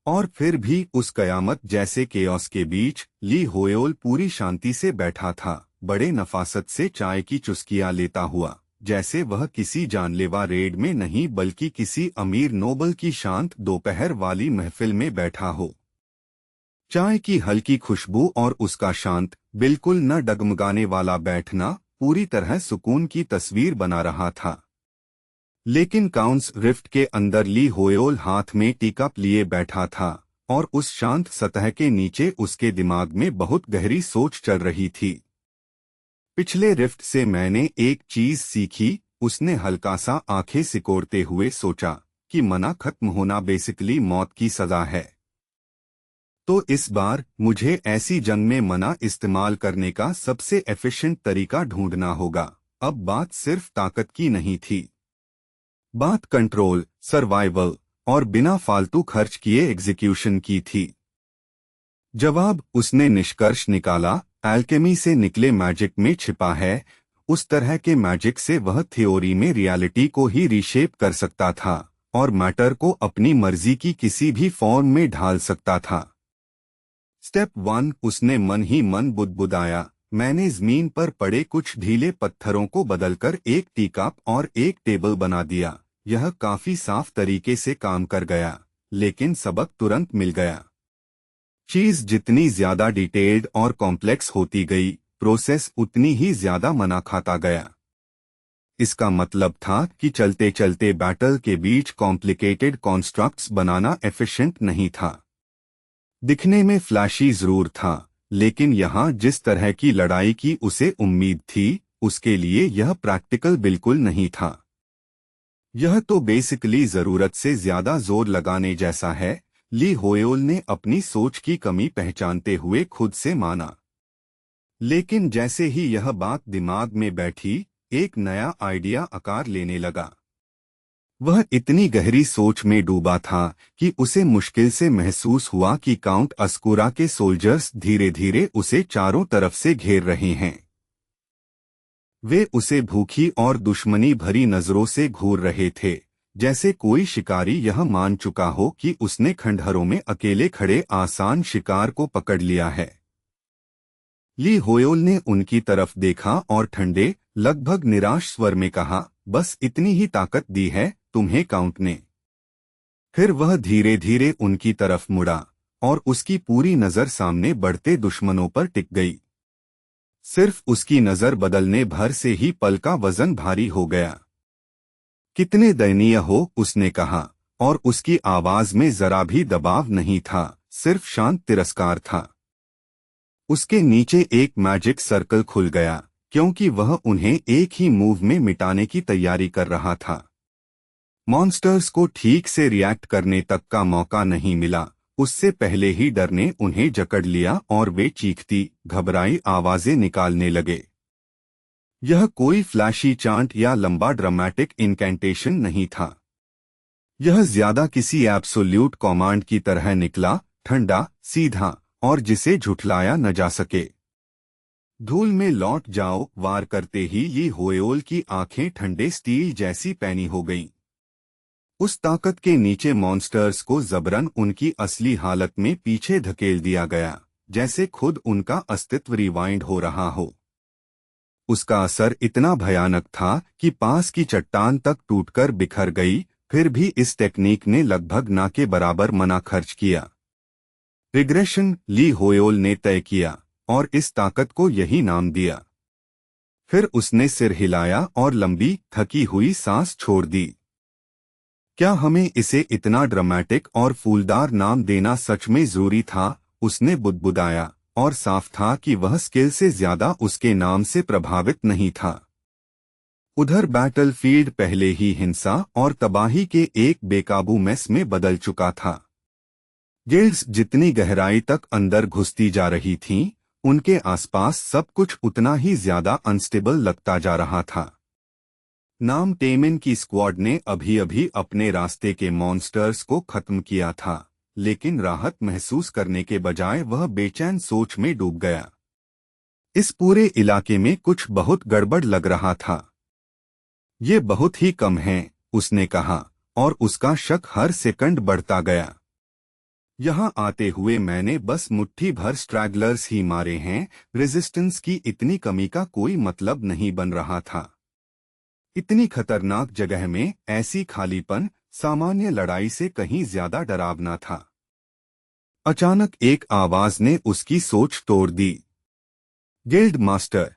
और फिर भी उस कयामत जैसे केओस के बीच ली होयोल पूरी शांति से बैठा था, बड़े नफासत से चाय की चुस्कियां लेता हुआ, जैसे वह किसी जानलेवा रेड में नहीं बल्कि किसी अमीर नोबल की शांत दोपहर वाली महफिल में बैठा हो। चाय की हल्की खुशबू और उसका शांत, बिल्कुल न डगमगाने वाला बैठना पूरी तरह सुकून की तस्वीर बना रहा था। लेकिन काउंस रिफ्ट के अंदर ली होयोल हाथ में टीकप लिए बैठा था और उस शांत सतह के नीचे उसके दिमाग में बहुत गहरी सोच चल रही थी। पिछले रिफ्ट से मैंने एक चीज सीखी, उसने हल्का सा आंखें सिकोड़ते हुए सोचा, कि मना खत्म होना बेसिकली मौत की सजा है। तो इस बार मुझे ऐसी जंग में मना इस्तेमाल करने का सबसे एफिशिएंट तरीका ढूंढना होगा। अब बात सिर्फ ताकत की नहीं थी, बात कंट्रोल, सर्वाइवल और बिना फालतू खर्च किए एग्जीक्यूशन की थी। जवाब उसने निष्कर्ष निकाला, एल्केमी से निकले मैजिक में छिपा है। उस तरह के मैजिक से वह थ्योरी में रियलिटी को ही रीशेप कर सकता था और मैटर को अपनी मर्जी की किसी भी फॉर्म में ढाल सकता था। स्टेप 1, उसने मन ही मन बुदबुदाया। मैंने जमीन पर पड़े कुछ ढीले पत्थरों को बदलकर एक टीकप और एक टेबल बना दिया। यह काफी साफ तरीके से काम कर गया, लेकिन सबक तुरंत मिल गया। चीज जितनी ज्यादा डिटेल्ड और कॉम्प्लेक्स होती गई, प्रोसेस उतनी ही ज्यादा मना खाता गया। इसका मतलब था कि चलते चलते बैटल के बीच कॉम्प्लिकेटेड कॉन्स्ट्रक्ट्स बनाना एफिशिएंट नहीं था। दिखने में फ्लैशी जरूर था, लेकिन यहाँ जिस तरह की लड़ाई की उसे उम्मीद थी, उसके लिए यह प्रैक्टिकल बिल्कुल नहीं था। यह तो बेसिकली जरूरत से ज्यादा जोर लगाने जैसा है, ली होयोल ने अपनी सोच की कमी पहचानते हुए खुद से माना। लेकिन जैसे ही यह बात दिमाग में बैठी, एक नया आइडिया आकार लेने लगा। वह इतनी गहरी सोच में डूबा था कि उसे मुश्किल से महसूस हुआ कि काउंट अस्कुरा के सोल्जर्स धीरे धीरे उसे चारों तरफ से घेर रहे हैं। वे उसे भूखी और दुश्मनी भरी नजरों से घूर रहे थे, जैसे कोई शिकारी यह मान चुका हो कि उसने खंडहरों में अकेले खड़े आसान शिकार को पकड़ लिया है। ली होयोल ने उनकी तरफ देखा और ठंडे, लगभग निराश स्वर में कहा, बस इतनी ही ताकत दी है तुम्हें काउंट ने। फिर वह धीरे धीरे उनकी तरफ मुड़ा और उसकी पूरी नजर सामने बढ़ते दुश्मनों पर टिक गई। सिर्फ उसकी नजर बदलने भर से ही पल का वजन भारी हो गया। कितने दयनीय हो, उसने कहा, और उसकी आवाज में जरा भी दबाव नहीं था, सिर्फ शांत तिरस्कार था। उसके नीचे एक मैजिक सर्कल खुल गया, क्योंकि वह उन्हें एक ही मूव में मिटाने की तैयारी कर रहा था। मॉन्स्टर्स को ठीक से रिएक्ट करने तक का मौका नहीं मिला, उससे पहले ही डर ने उन्हें जकड़ लिया और वे चीखती, घबराई आवाजें निकालने लगे। यह कोई फ्लैशी चांट या लंबा ड्रामेटिक इनकैंटेशन नहीं था। यह ज्यादा किसी एब्सोल्यूट कमांड की तरह निकला, ठंडा, सीधा, और जिसे झुठलाया न जा सके। धूल में लौट जाओ वार करते ही ली होयोल की आंखें ठंडे स्टील जैसी पैनी हो गईं। उस ताकत के नीचे मॉन्स्टर्स को जबरन उनकी असली हालत में पीछे धकेल दिया गया, जैसे खुद उनका अस्तित्व रिवाइंड हो रहा हो। उसका असर इतना भयानक था कि पास की चट्टान तक टूटकर बिखर गई। फिर भी इस टेक्निक ने लगभग ना के बराबर मना खर्च किया। रिग्रेशन, ली होयोल ने तय किया, और इस ताकत को यही नाम दिया। फिर उसने सिर हिलाया और लंबी, थकी हुई सांस छोड़ दी। क्या हमें इसे इतना ड्रामेटिक और फूलदार नाम देना सच में जरूरी था? उसने बुदबुदाया, और साफ था कि वह स्किल से ज्यादा उसके नाम से प्रभावित नहीं था। उधर बैटलफील्ड पहले ही हिंसा और तबाही के एक बेकाबू मेस में बदल चुका था। गिल्ड्स जितनी गहराई तक अंदर घुसती जा रही थीं, उनके आसपास सब कुछ उतना ही ज्यादा अनस्टेबल लगता जा रहा था। नाम टेमिन की स्क्वाड ने अभी अभी अपने रास्ते के मॉन्स्टर्स को खत्म किया था, लेकिन राहत महसूस करने के बजाय वह बेचैन सोच में डूब गया। इस पूरे इलाके में कुछ बहुत गड़बड़ लग रहा था। ये बहुत ही कम हैं, उसने कहा, और उसका शक हर सेकंड बढ़ता गया। यहाँ आते हुए मैंने बस मुट्ठी भर स्ट्रैगलर्स ही मारे हैं, रेजिस्टेंस की इतनी कमी का कोई मतलब नहीं बन रहा था। इतनी खतरनाक जगह में ऐसी खालीपन सामान्य लड़ाई से कहीं ज्यादा डरावना था। अचानक एक आवाज ने उसकी सोच तोड़ दी। Guild master.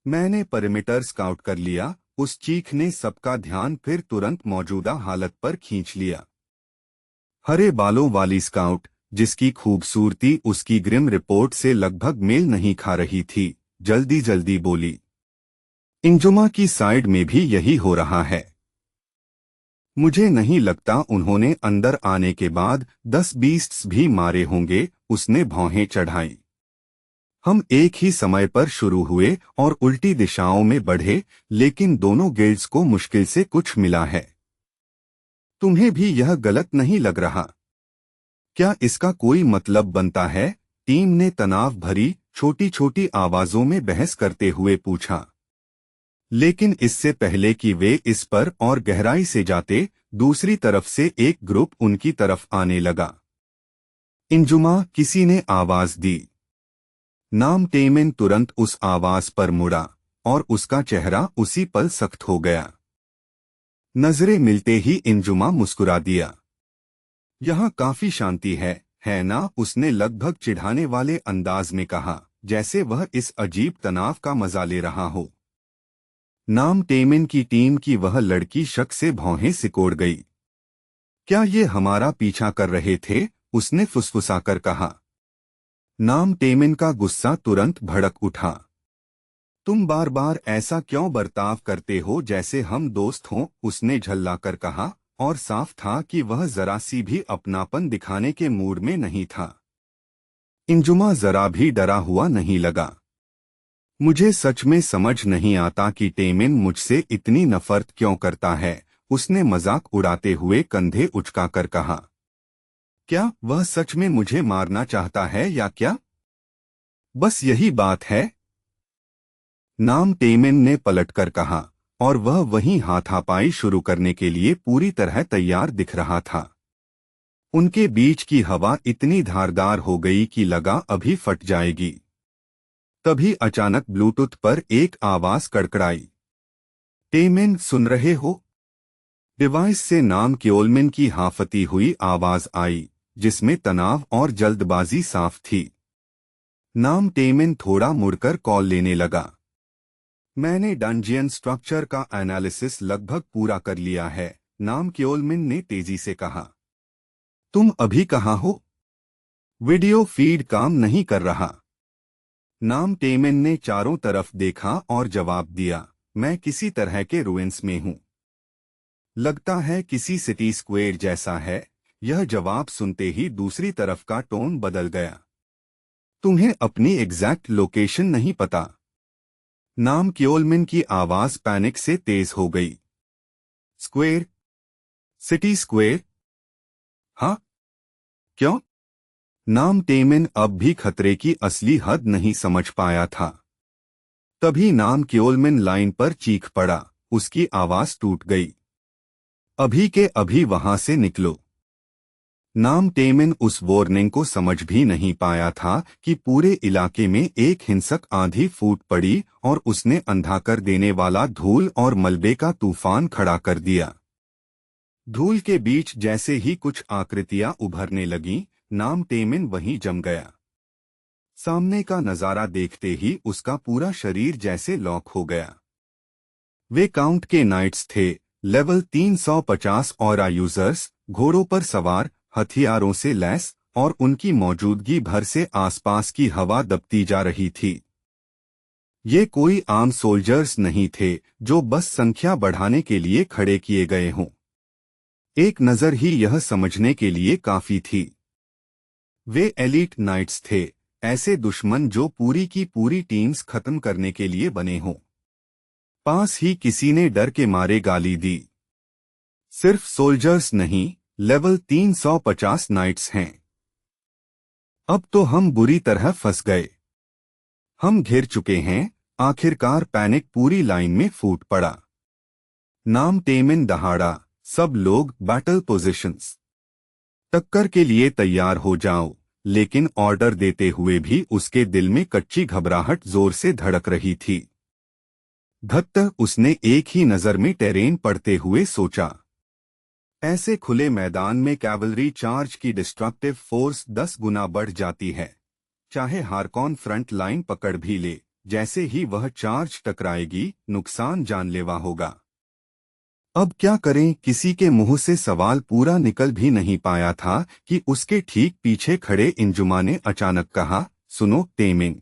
मैंने परिमीटर स्काउट कर लिया। उस चीख ने सबका ध्यान फिर तुरंत मौजूदा हालत पर खींच लिया। हरे बालों वाली स्काउट, जिसकी खूबसूरती उसकी ग्रिम रिपोर्ट से लगभग मेल नहीं खा रही थी, जल्दी जल्दी बोली, इंजुमा की साइड में भी यही हो रहा है। मुझे नहीं लगता उन्होंने अंदर आने के बाद 10 बीस्ट्स भी मारे होंगे, उसने भौहें चढ़ाई। हम एक ही समय पर शुरू हुए और उल्टी दिशाओं में बढ़े, लेकिन दोनों गिल्ड्स को मुश्किल से कुछ मिला है। तुम्हें भी यह गलत नहीं लग रहा? क्या इसका कोई मतलब बनता है? टीम ने तनाव भरी, छोटी छोटी आवाजों में बहस करते हुए पूछा। लेकिन इससे पहले कि वे इस पर और गहराई से जाते, दूसरी तरफ से एक ग्रुप उनकी तरफ आने लगा। इंजुमा, किसी ने आवाज दी। नाम टेमेन तुरंत उस आवाज पर मुड़ा और उसका चेहरा उसी पल सख्त हो गया। नजरें मिलते ही इंजुमा मुस्कुरा दिया। यहाँ काफी शांति है ना? उसने लगभग चिढ़ाने वाले अंदाज में कहा, जैसे वह इस अजीब तनाव का मजा ले रहा हो। नाम टेमेन की टीम की वह लड़की शक से भौहें सिकोड़ गई। क्या ये हमारा पीछा कर रहे थे? उसने फुसफुसाकर कहा। नाम टेमेन का गुस्सा तुरंत भड़क उठा। तुम बार बार ऐसा क्यों बर्ताव करते हो जैसे हम दोस्त हों? उसने झल्लाकर कहा, और साफ था कि वह जरा सी भी अपनापन दिखाने के मूड में नहीं था। इंजुमा जरा भी डरा हुआ नहीं लगा। मुझे सच में समझ नहीं आता कि टेमेन मुझसे इतनी नफरत क्यों करता है, उसने मजाक उड़ाते हुए कंधे उचकाकर कहा। क्या वह सच में मुझे मारना चाहता है या क्या? बस यही बात है, नाम टेमेन ने पलटकर कहा, और वह वहीं हाथापाई शुरू करने के लिए पूरी तरह तैयार दिख रहा था। उनके बीच की हवा इतनी धारदार हो गई कि लगा अभी फट जाएगी। तभी अचानक ब्लूटूथ पर एक आवाज कड़कड़ाई। टेमेन, सुन रहे हो? डिवाइस से नाम क्योलमिन की हाफती हुई आवाज आई, जिसमें तनाव और जल्दबाजी साफ थी। नाम टेमेन थोड़ा मुड़कर कॉल लेने लगा। मैंने डंजियन स्ट्रक्चर का एनालिसिस लगभग पूरा कर लिया है, नाम क्योलमिन ने तेजी से कहा। तुम अभी कहाँ हो? वीडियो फीड काम नहीं कर रहा। नाम टेमेन ने चारों तरफ देखा और जवाब दिया, मैं किसी तरह के रुइंस में हूं। लगता है किसी सिटी स्क्वेयर जैसा है। यह जवाब सुनते ही दूसरी तरफ का टोन बदल गया। तुम्हें अपनी एग्जैक्ट लोकेशन नहीं पता? नाम क्योलमिन की आवाज पैनिक से तेज हो गई। स्क्वेयर? City square? हाँ? क्यों? नाम टेमेन अब भी खतरे की असली हद नहीं समझ पाया था। तभी नाम क्योलमिन लाइन पर चीख पड़ा, उसकी आवाज टूट गई। अभी के अभी वहां से निकलो। नाम टेमेन उस वार्निंग को समझ भी नहीं पाया था कि पूरे इलाके में एक हिंसक आंधी फूट पड़ी और उसने अंधा कर देने वाला धूल और मलबे का तूफान खड़ा कर दिया। धूल के बीच जैसे ही कुछ आकृतियां उभरने लगीं, नाम टेमेन वहीं जम गया। सामने का नजारा देखते ही उसका पूरा शरीर जैसे लॉक हो गया। वे काउंट के नाइट्स थे, लेवल 350 ऑरा यूजर्स, घोड़ों पर सवार, हथियारों से लैस, और उनकी मौजूदगी भर से आसपास की हवा दबती जा रही थी। ये कोई आम सोल्जर्स नहीं थे जो बस संख्या बढ़ाने के लिए खड़े किए गए हों। एक नजर ही यह समझने के लिए काफी थी। वे एलीट नाइट्स थे, ऐसे दुश्मन जो पूरी की पूरी टीम्स खत्म करने के लिए बने हों। पास ही किसी ने डर के मारे गाली दी। सिर्फ सोल्जर्स नहीं, लेवल 350 नाइट्स हैं। अब तो हम बुरी तरह फंस गए। हम घिर चुके हैं। आखिरकार पैनिक पूरी लाइन में फूट पड़ा। नाम टेमेन दहाड़ा, सब लोग बैटल पोजीशंस। टक्कर के लिए तैयार हो जाओ। लेकिन ऑर्डर देते हुए भी उसके दिल में कच्ची घबराहट जोर से धड़क रही थी। धत्त, उसने एक ही नजर में टेरेन पढ़ते हुए सोचा। ऐसे खुले मैदान में कैवलरी चार्ज की डिस्ट्रक्टिव फोर्स 10 गुना बढ़ जाती है। चाहे हार्कॉन फ्रंट लाइन पकड़ भी ले, जैसे ही वह चार्ज टकराएगी, नुकसान जानलेवा होगा। अब क्या करें? किसी के मुंह से सवाल पूरा निकल भी नहीं पाया था कि उसके ठीक पीछे खड़े इंजुमा ने अचानक कहा, सुनो टेमेन,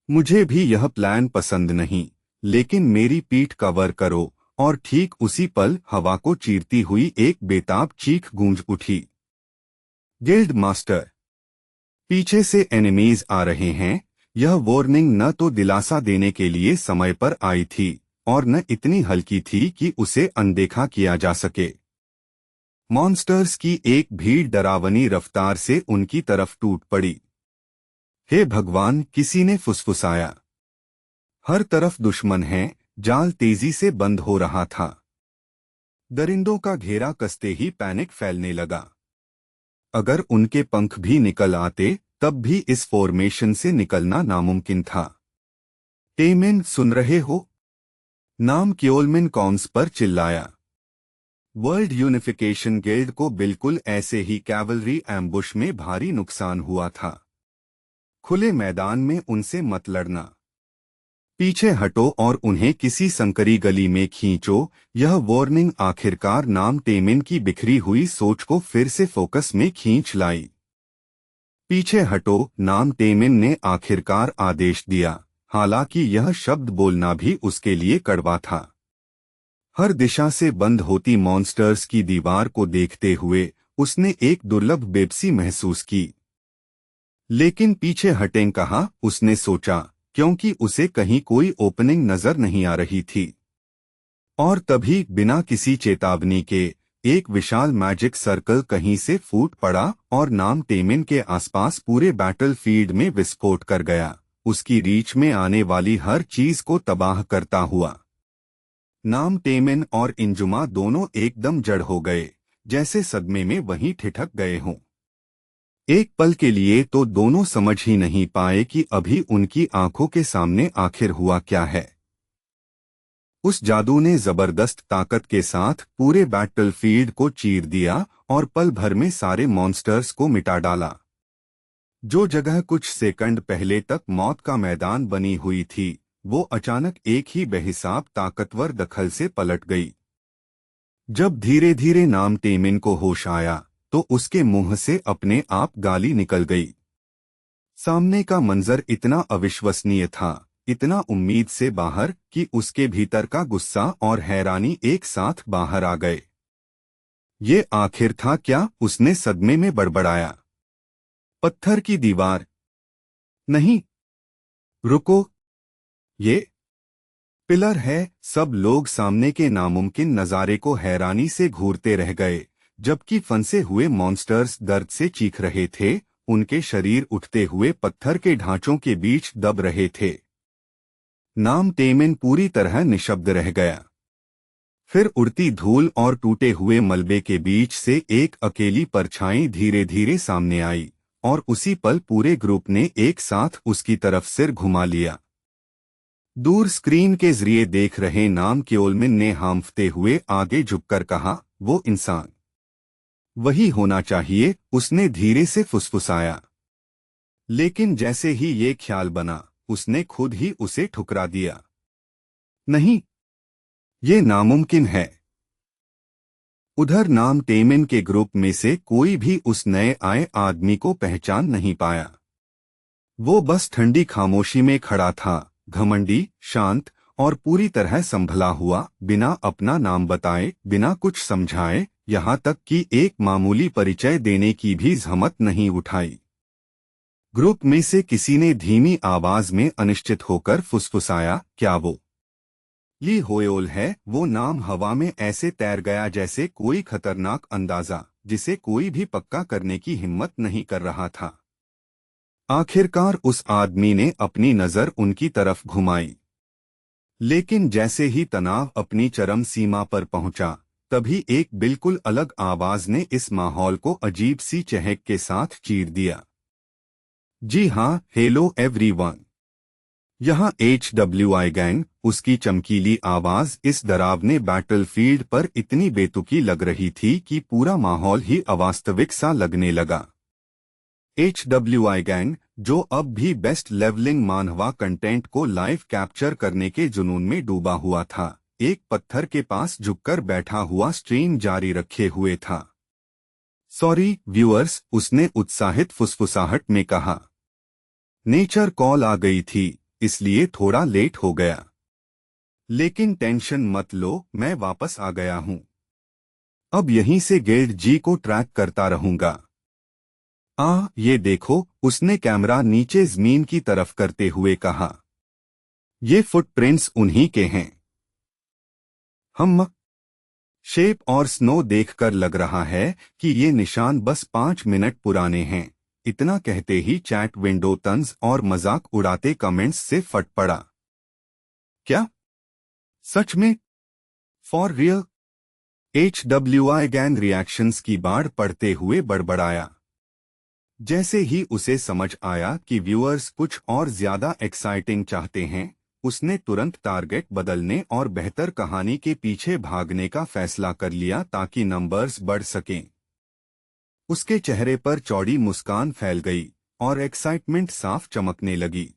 मुझे भी यह प्लान पसंद नहीं, लेकिन मेरी पीठ कवर करो। और ठीक उसी पल हवा को चीरती हुई एक बेताब चीख गूंज उठी। गिल्ड मास्टर, पीछे से एनिमीज आ रहे हैं। यह वार्निंग न तो दिलासा देने के लिए समय पर आई थी और न इतनी हल्की थी कि उसे अनदेखा किया जा सके। मॉन्स्टर्स की एक भीड़ डरावनी रफ्तार से उनकी तरफ टूट पड़ी। हे भगवान, किसी ने फुसफुसाया। हर तरफ दुश्मन हैं। जाल तेजी से बंद हो रहा था। दरिंदों का घेरा कसते ही पैनिक फैलने लगा। अगर उनके पंख भी निकल आते तब भी इस फॉर्मेशन से निकलना नामुमकिन था। टेमेन, सुन रहे हो? नाम क्योलमिन कॉन्स पर चिल्लाया। वर्ल्ड यूनिफिकेशन गिल्ड को बिल्कुल ऐसे ही कैवलरी एम्बुश में भारी नुकसान हुआ था। खुले मैदान में उनसे मत लड़ना। पीछे हटो और उन्हें किसी संकरी गली में खींचो। यह वार्निंग आखिरकार नाम टेमिन की बिखरी हुई सोच को फिर से फोकस में खींच लाई। पीछे हटो, नाम टेमिन ने आखिरकार आदेश दिया, हालांकि यह शब्द बोलना भी उसके लिए कड़वा था। हर दिशा से बंद होती मॉन्स्टर्स की दीवार को देखते हुए उसने एक दुर्लभ बेबसी महसूस की। लेकिन पीछे हटें कहा, उसने सोचा, क्योंकि उसे कहीं कोई ओपनिंग नजर नहीं आ रही थी। और तभी बिना किसी चेतावनी के एक विशाल मैजिक सर्कल कहीं से फूट पड़ा और नाम टेमिन के आसपास पूरे बैटलफील्ड में विस्फोट कर गया, उसकी रीच में आने वाली हर चीज को तबाह करता हुआ। नाम टेमिन और इंजुमा दोनों एकदम जड़ हो गए, जैसे सदमे में वहीं ठिठक गए हों। एक पल के लिए तो दोनों समझ ही नहीं पाए कि अभी उनकी आंखों के सामने आखिर हुआ क्या है। उस जादू ने जबरदस्त ताकत के साथ पूरे बैटलफील्ड को चीर दिया और पल भर में सारे मॉन्स्टर्स को मिटा डाला। जो जगह कुछ सेकंड पहले तक मौत का मैदान बनी हुई थी, वो अचानक एक ही बेहिसाब ताकतवर दखल से पलट गई। जब धीरे धीरे नाम टेमिन को होश आया तो उसके मुंह से अपने आप गाली निकल गई। सामने का मंजर इतना अविश्वसनीय था, इतना उम्मीद से बाहर कि उसके भीतर का गुस्सा और हैरानी एक साथ बाहर आ गए। ये आखिर था क्या? उसने सदमे में बड़बड़ाया। पत्थर की दीवार? नहीं, रुको, ये पिलर है। सब लोग सामने के नामुमकिन नजारे को हैरानी से घूरते रह गए। जबकि फंसे हुए मॉन्स्टर्स दर्द से चीख रहे थे, उनके शरीर उठते हुए पत्थर के ढांचों के बीच दब रहे थे। नाम टेमिन पूरी तरह निशब्द रह गया। फिर उड़ती धूल और टूटे हुए मलबे के बीच से एक अकेली परछाई धीरे धीरे सामने आई और उसी पल पूरे ग्रुप ने एक साथ उसकी तरफ सिर घुमा लिया। दूर स्क्रीन के जरिए देख रहे नाम क्योलमिन ने हांफते हुए आगे झुककर कहा, वो इंसान वही होना चाहिए, उसने धीरे से फुसफुसाया। लेकिन जैसे ही ये ख्याल बना, उसने खुद ही उसे ठुकरा दिया। नहीं, ये नामुमकिन है। उधर नाम टेमिन के ग्रुप में से कोई भी उस नए आए आदमी को पहचान नहीं पाया। वो बस ठंडी खामोशी में खड़ा था, घमंडी, शांत और पूरी तरह संभला हुआ, बिना अपना नाम बताए, बिना कुछ समझाए, यहाँ तक कि एक मामूली परिचय देने की भी जहमत नहीं उठाई। ग्रुप में से किसी ने धीमी आवाज में अनिश्चित होकर फुसफुसाया, क्या वो ली होयोल है? वो नाम हवा में ऐसे तैर गया जैसे कोई खतरनाक अंदाजा, जिसे कोई भी पक्का करने की हिम्मत नहीं कर रहा था। आखिरकार उस आदमी ने अपनी नजर उनकी तरफ घुमाई। लेकिन जैसे ही तनाव अपनी चरम सीमा पर पहुंचा, तभी एक बिल्कुल अलग आवाज ने इस माहौल को अजीब सी चहक के साथ चीर दिया। जी हाँ, हेलो एवरीवन, यहाँ HWI गैंग। उसकी चमकीली आवाज इस डरावने बैटलफील्ड पर इतनी बेतुकी लग रही थी कि पूरा माहौल ही अवास्तविक सा लगने लगा। HWI गैंग, जो अब भी बेस्ट लेवलिंग मानवा कंटेंट को लाइव कैप्चर करने के जुनून में डूबा हुआ था, एक पत्थर के पास झुककर बैठा हुआ स्ट्रीम जारी रखे हुए था। सॉरी व्यूअर्स, उसने उत्साहित फुसफुसाहट में कहा। नेचर कॉल आ गई थी, इसलिए थोड़ा लेट हो गया। लेकिन टेंशन मत लो, मैं वापस आ गया हूं। अब यहीं से गिल्ड जी को ट्रैक करता रहूंगा। ये देखो, उसने कैमरा नीचे जमीन की तरफ करते हुए कहा। ये फुटप्रिंट्स उन्हीं के हैं। हम शेप और स्नो देखकर लग रहा है कि ये निशान बस 5 मिनट पुराने हैं। इतना कहते ही चैट विंडो तंज और मजाक उड़ाते कमेंट्स से फट पड़ा। क्या? सच में? For real? HWI gang reactions की बाढ़ पड़ते हुए बड़बड़ाया। जैसे ही उसे समझ आया कि व्यूअर्स कुछ और ज्यादा एक्साइटिंग चाहते हैं, उसने तुरंत टारगेट बदलने और बेहतर कहानी के पीछे भागने का फैसला कर लिया ताकि नंबर्स बढ़ सकें। उसके चेहरे पर चौड़ी मुस्कान फैल गई और एक्साइटमेंट साफ चमकने लगी।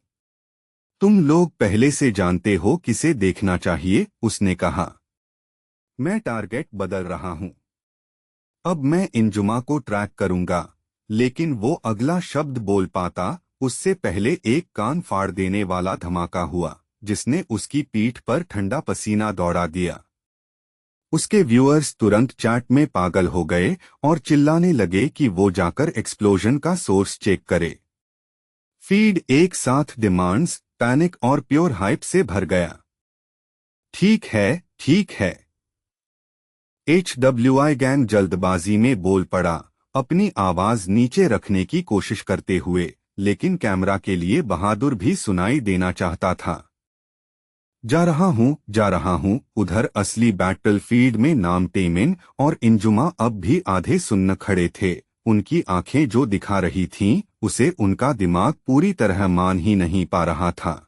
तुम लोग पहले से जानते हो किसे देखना चाहिए, उसने कहा। मैं टारगेट बदल रहा हूं। अब मैं इंजुमा को ट्रैक करूंगा। लेकिन वो अगला शब्द बोल पाता उससे पहले एक कान फाड़ देने वाला धमाका हुआ, जिसने उसकी पीठ पर ठंडा पसीना दौड़ा दिया। उसके व्यूअर्स तुरंत चैट में पागल हो गए और चिल्लाने लगे कि वो जाकर एक्सप्लोजन का सोर्स चेक करे। फीड एक साथ डिमांड्स, पैनिक और प्योर हाइप से भर गया। ठीक है, ठीक है। HWI गैंग जल्दबाजी में बोल पड़ा, अपनी आवाज नीचे रखने की कोशिश करते हुए, लेकिन कैमरा के लिए बहादुर भी सुनाई देना चाहता था। जा रहा हूँ, उधर असली बैटलफील्ड में नाम टेमिन और इंजुमा अब भी आधे सुन्न खड़े थे। उनकी आंखें जो दिखा रही थीं, उसे उनका दिमाग पूरी तरह मान ही नहीं पा रहा था।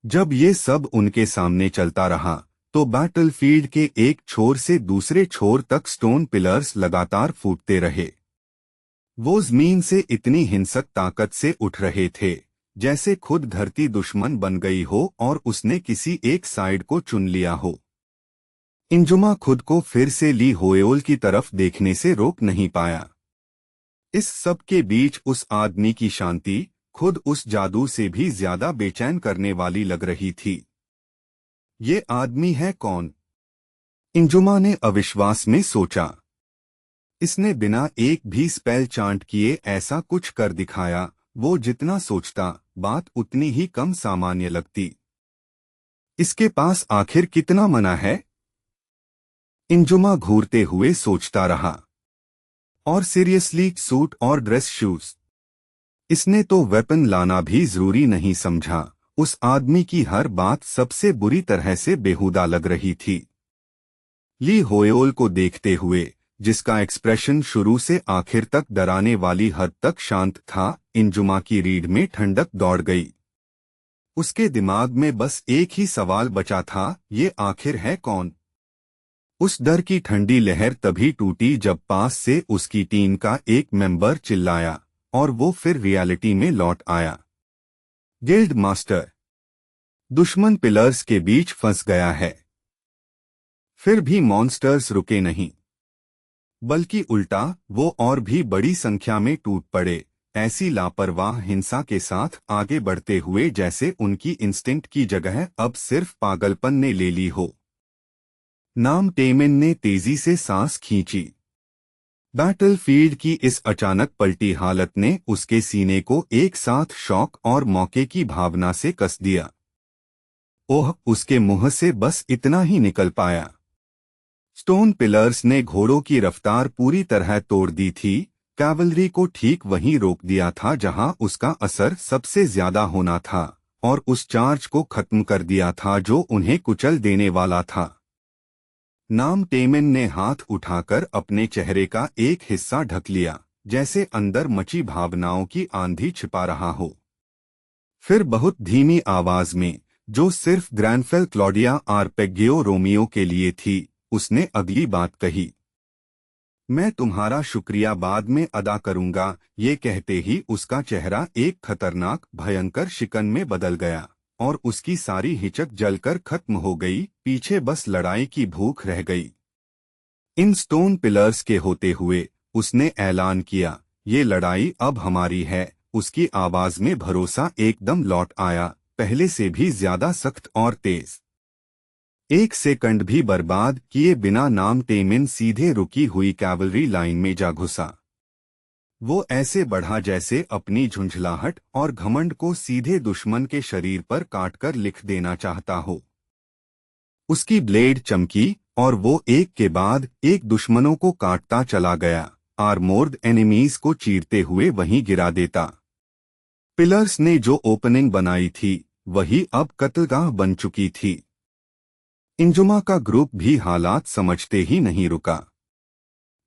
जब ये सब उनके सामने चलता रहा, तो बैटलफील्ड के एक छोर से दूसरे छोर तक स्टोन पिलर्स लगातार फूटते रहे। वो जमीन से इतनी हिंसक ताकत से उठ रहे थे, जैसे खुद धरती दुश्मन बन गई हो और उसने किसी एक साइड को चुन लिया हो। इंजुमा खुद को फिर से ली होएल की तरफ देखने से रोक नहीं पाया। इस सब के बीच उस आदमी की शांति खुद उस जादू से भी ज्यादा बेचैन करने वाली लग रही थी। ये आदमी है कौन? इंजुमा ने अविश्वास में सोचा। इसने बिना एक भी स्पेल चांट किए ऐसा कुछ कर दिखाया। वो जितना सोचता, बात उतनी ही कम सामान्य लगती। इसके पास आखिर कितना मना है? इंजुमा घूरते हुए सोचता रहा। और सीरियसली, सूट और ड्रेस शूज। इसने तो वेपन लाना भी जरूरी नहीं समझा। उस आदमी की हर बात सबसे बुरी तरह से बेहुदा लग रही थी। ली होएल को देखते हुए, जिसका एक्सप्रेशन शुरू से आखिर तक डराने वाली हद तक शांत था, इंजुमा की रीढ़ में ठंडक दौड़ गई। उसके दिमाग में बस एक ही सवाल बचा था, ये आखिर है कौन? उस डर की ठंडी लहर तभी टूटी जब पास से उसकी टीम का एक मेंबर चिल्लाया, और वो फिर रियलिटी में लौट आया। गिल्ड मास्टर, दुश्मन पिलर्स के बीच फंस गया है। फिर भी मॉन्स्टर्स रुके नहीं, बल्कि उल्टा वो और भी बड़ी संख्या में टूट पड़े, ऐसी लापरवाह हिंसा के साथ आगे बढ़ते हुए जैसे उनकी इंस्टिंक्ट की जगह अब सिर्फ पागलपन ने ले ली हो। नाम टेमिन ने तेजी से सांस खींची। बैटलफील्ड की इस अचानक पलटी हालत ने उसके सीने को एक साथ शौक और मौके की भावना से कस दिया। ओह, उसके मुंह से बस इतना ही निकल पाया। स्टोन पिलर्स ने घोड़ों की रफ्तार पूरी तरह तोड़ दी थी, कैवलरी को ठीक वहीं रोक दिया था जहां उसका असर सबसे ज्यादा होना था, और उस चार्ज को खत्म कर दिया था जो उन्हें कुचल देने वाला था। नाम टेमिन ने हाथ उठाकर अपने चेहरे का एक हिस्सा ढक लिया, जैसे अंदर मची भावनाओं की आंधी छिपा रहा हो। फिर बहुत धीमी आवाज में, जो सिर्फ ग्रैंडफेल क्लॉडिया आर्पेगियो रोमियो के लिए थी, उसने अगली बात कही। मैं तुम्हारा शुक्रिया बाद में अदा करूंगा। ये कहते ही उसका चेहरा एक खतरनाक भयंकर शिकन में बदल गया, और उसकी सारी हिचक जलकर खत्म हो गई। पीछे बस लड़ाई की भूख रह गई। इन स्टोन पिलर्स के होते हुए उसने ऐलान किया, ये लड़ाई अब हमारी है। उसकी आवाज में भरोसा एकदम लौट आया, पहले से भी ज्यादा सख्त और तेज। एक सेकंड भी बर्बाद किए बिना नाम टेमिन सीधे रुकी हुई कैवलरी लाइन में जा घुसा। वो ऐसे बढ़ा जैसे अपनी झुंझलाहट और घमंड को सीधे दुश्मन के शरीर पर काटकर लिख देना चाहता हो। उसकी ब्लेड चमकी और वो एक के बाद एक दुश्मनों को काटता चला गया, आर्मोर्ड एनिमीज को चीरते हुए वहीं गिरा देता। पिलर्स ने जो ओपनिंग बनाई थी, वही अब कत्लगाह बन चुकी थी। इंजुमा का ग्रुप भी हालात समझते ही नहीं रुका।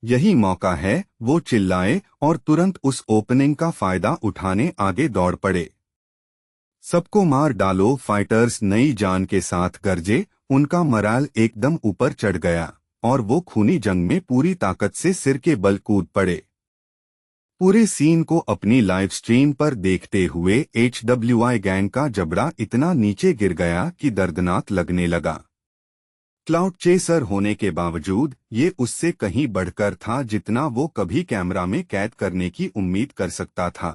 यही मौका है, वो चिल्लाए और तुरंत उस ओपनिंग का फायदा उठाने आगे दौड़ पड़े। सबको मार डालो, फाइटर्स नई जान के साथ गरजे। उनका मराल एकदम ऊपर चढ़ गया और वो खूनी जंग में पूरी ताकत से सिर के बल कूद पड़े। पूरे सीन को अपनी लाइव स्ट्रीम पर देखते हुए HWI गैंग का जबड़ा इतना नीचे गिर गया कि दर्दनाक लगने लगा। क्लाउड चेसर होने के बावजूद ये उससे कहीं बढ़कर था जितना वो कभी कैमरा में कैद करने की उम्मीद कर सकता था।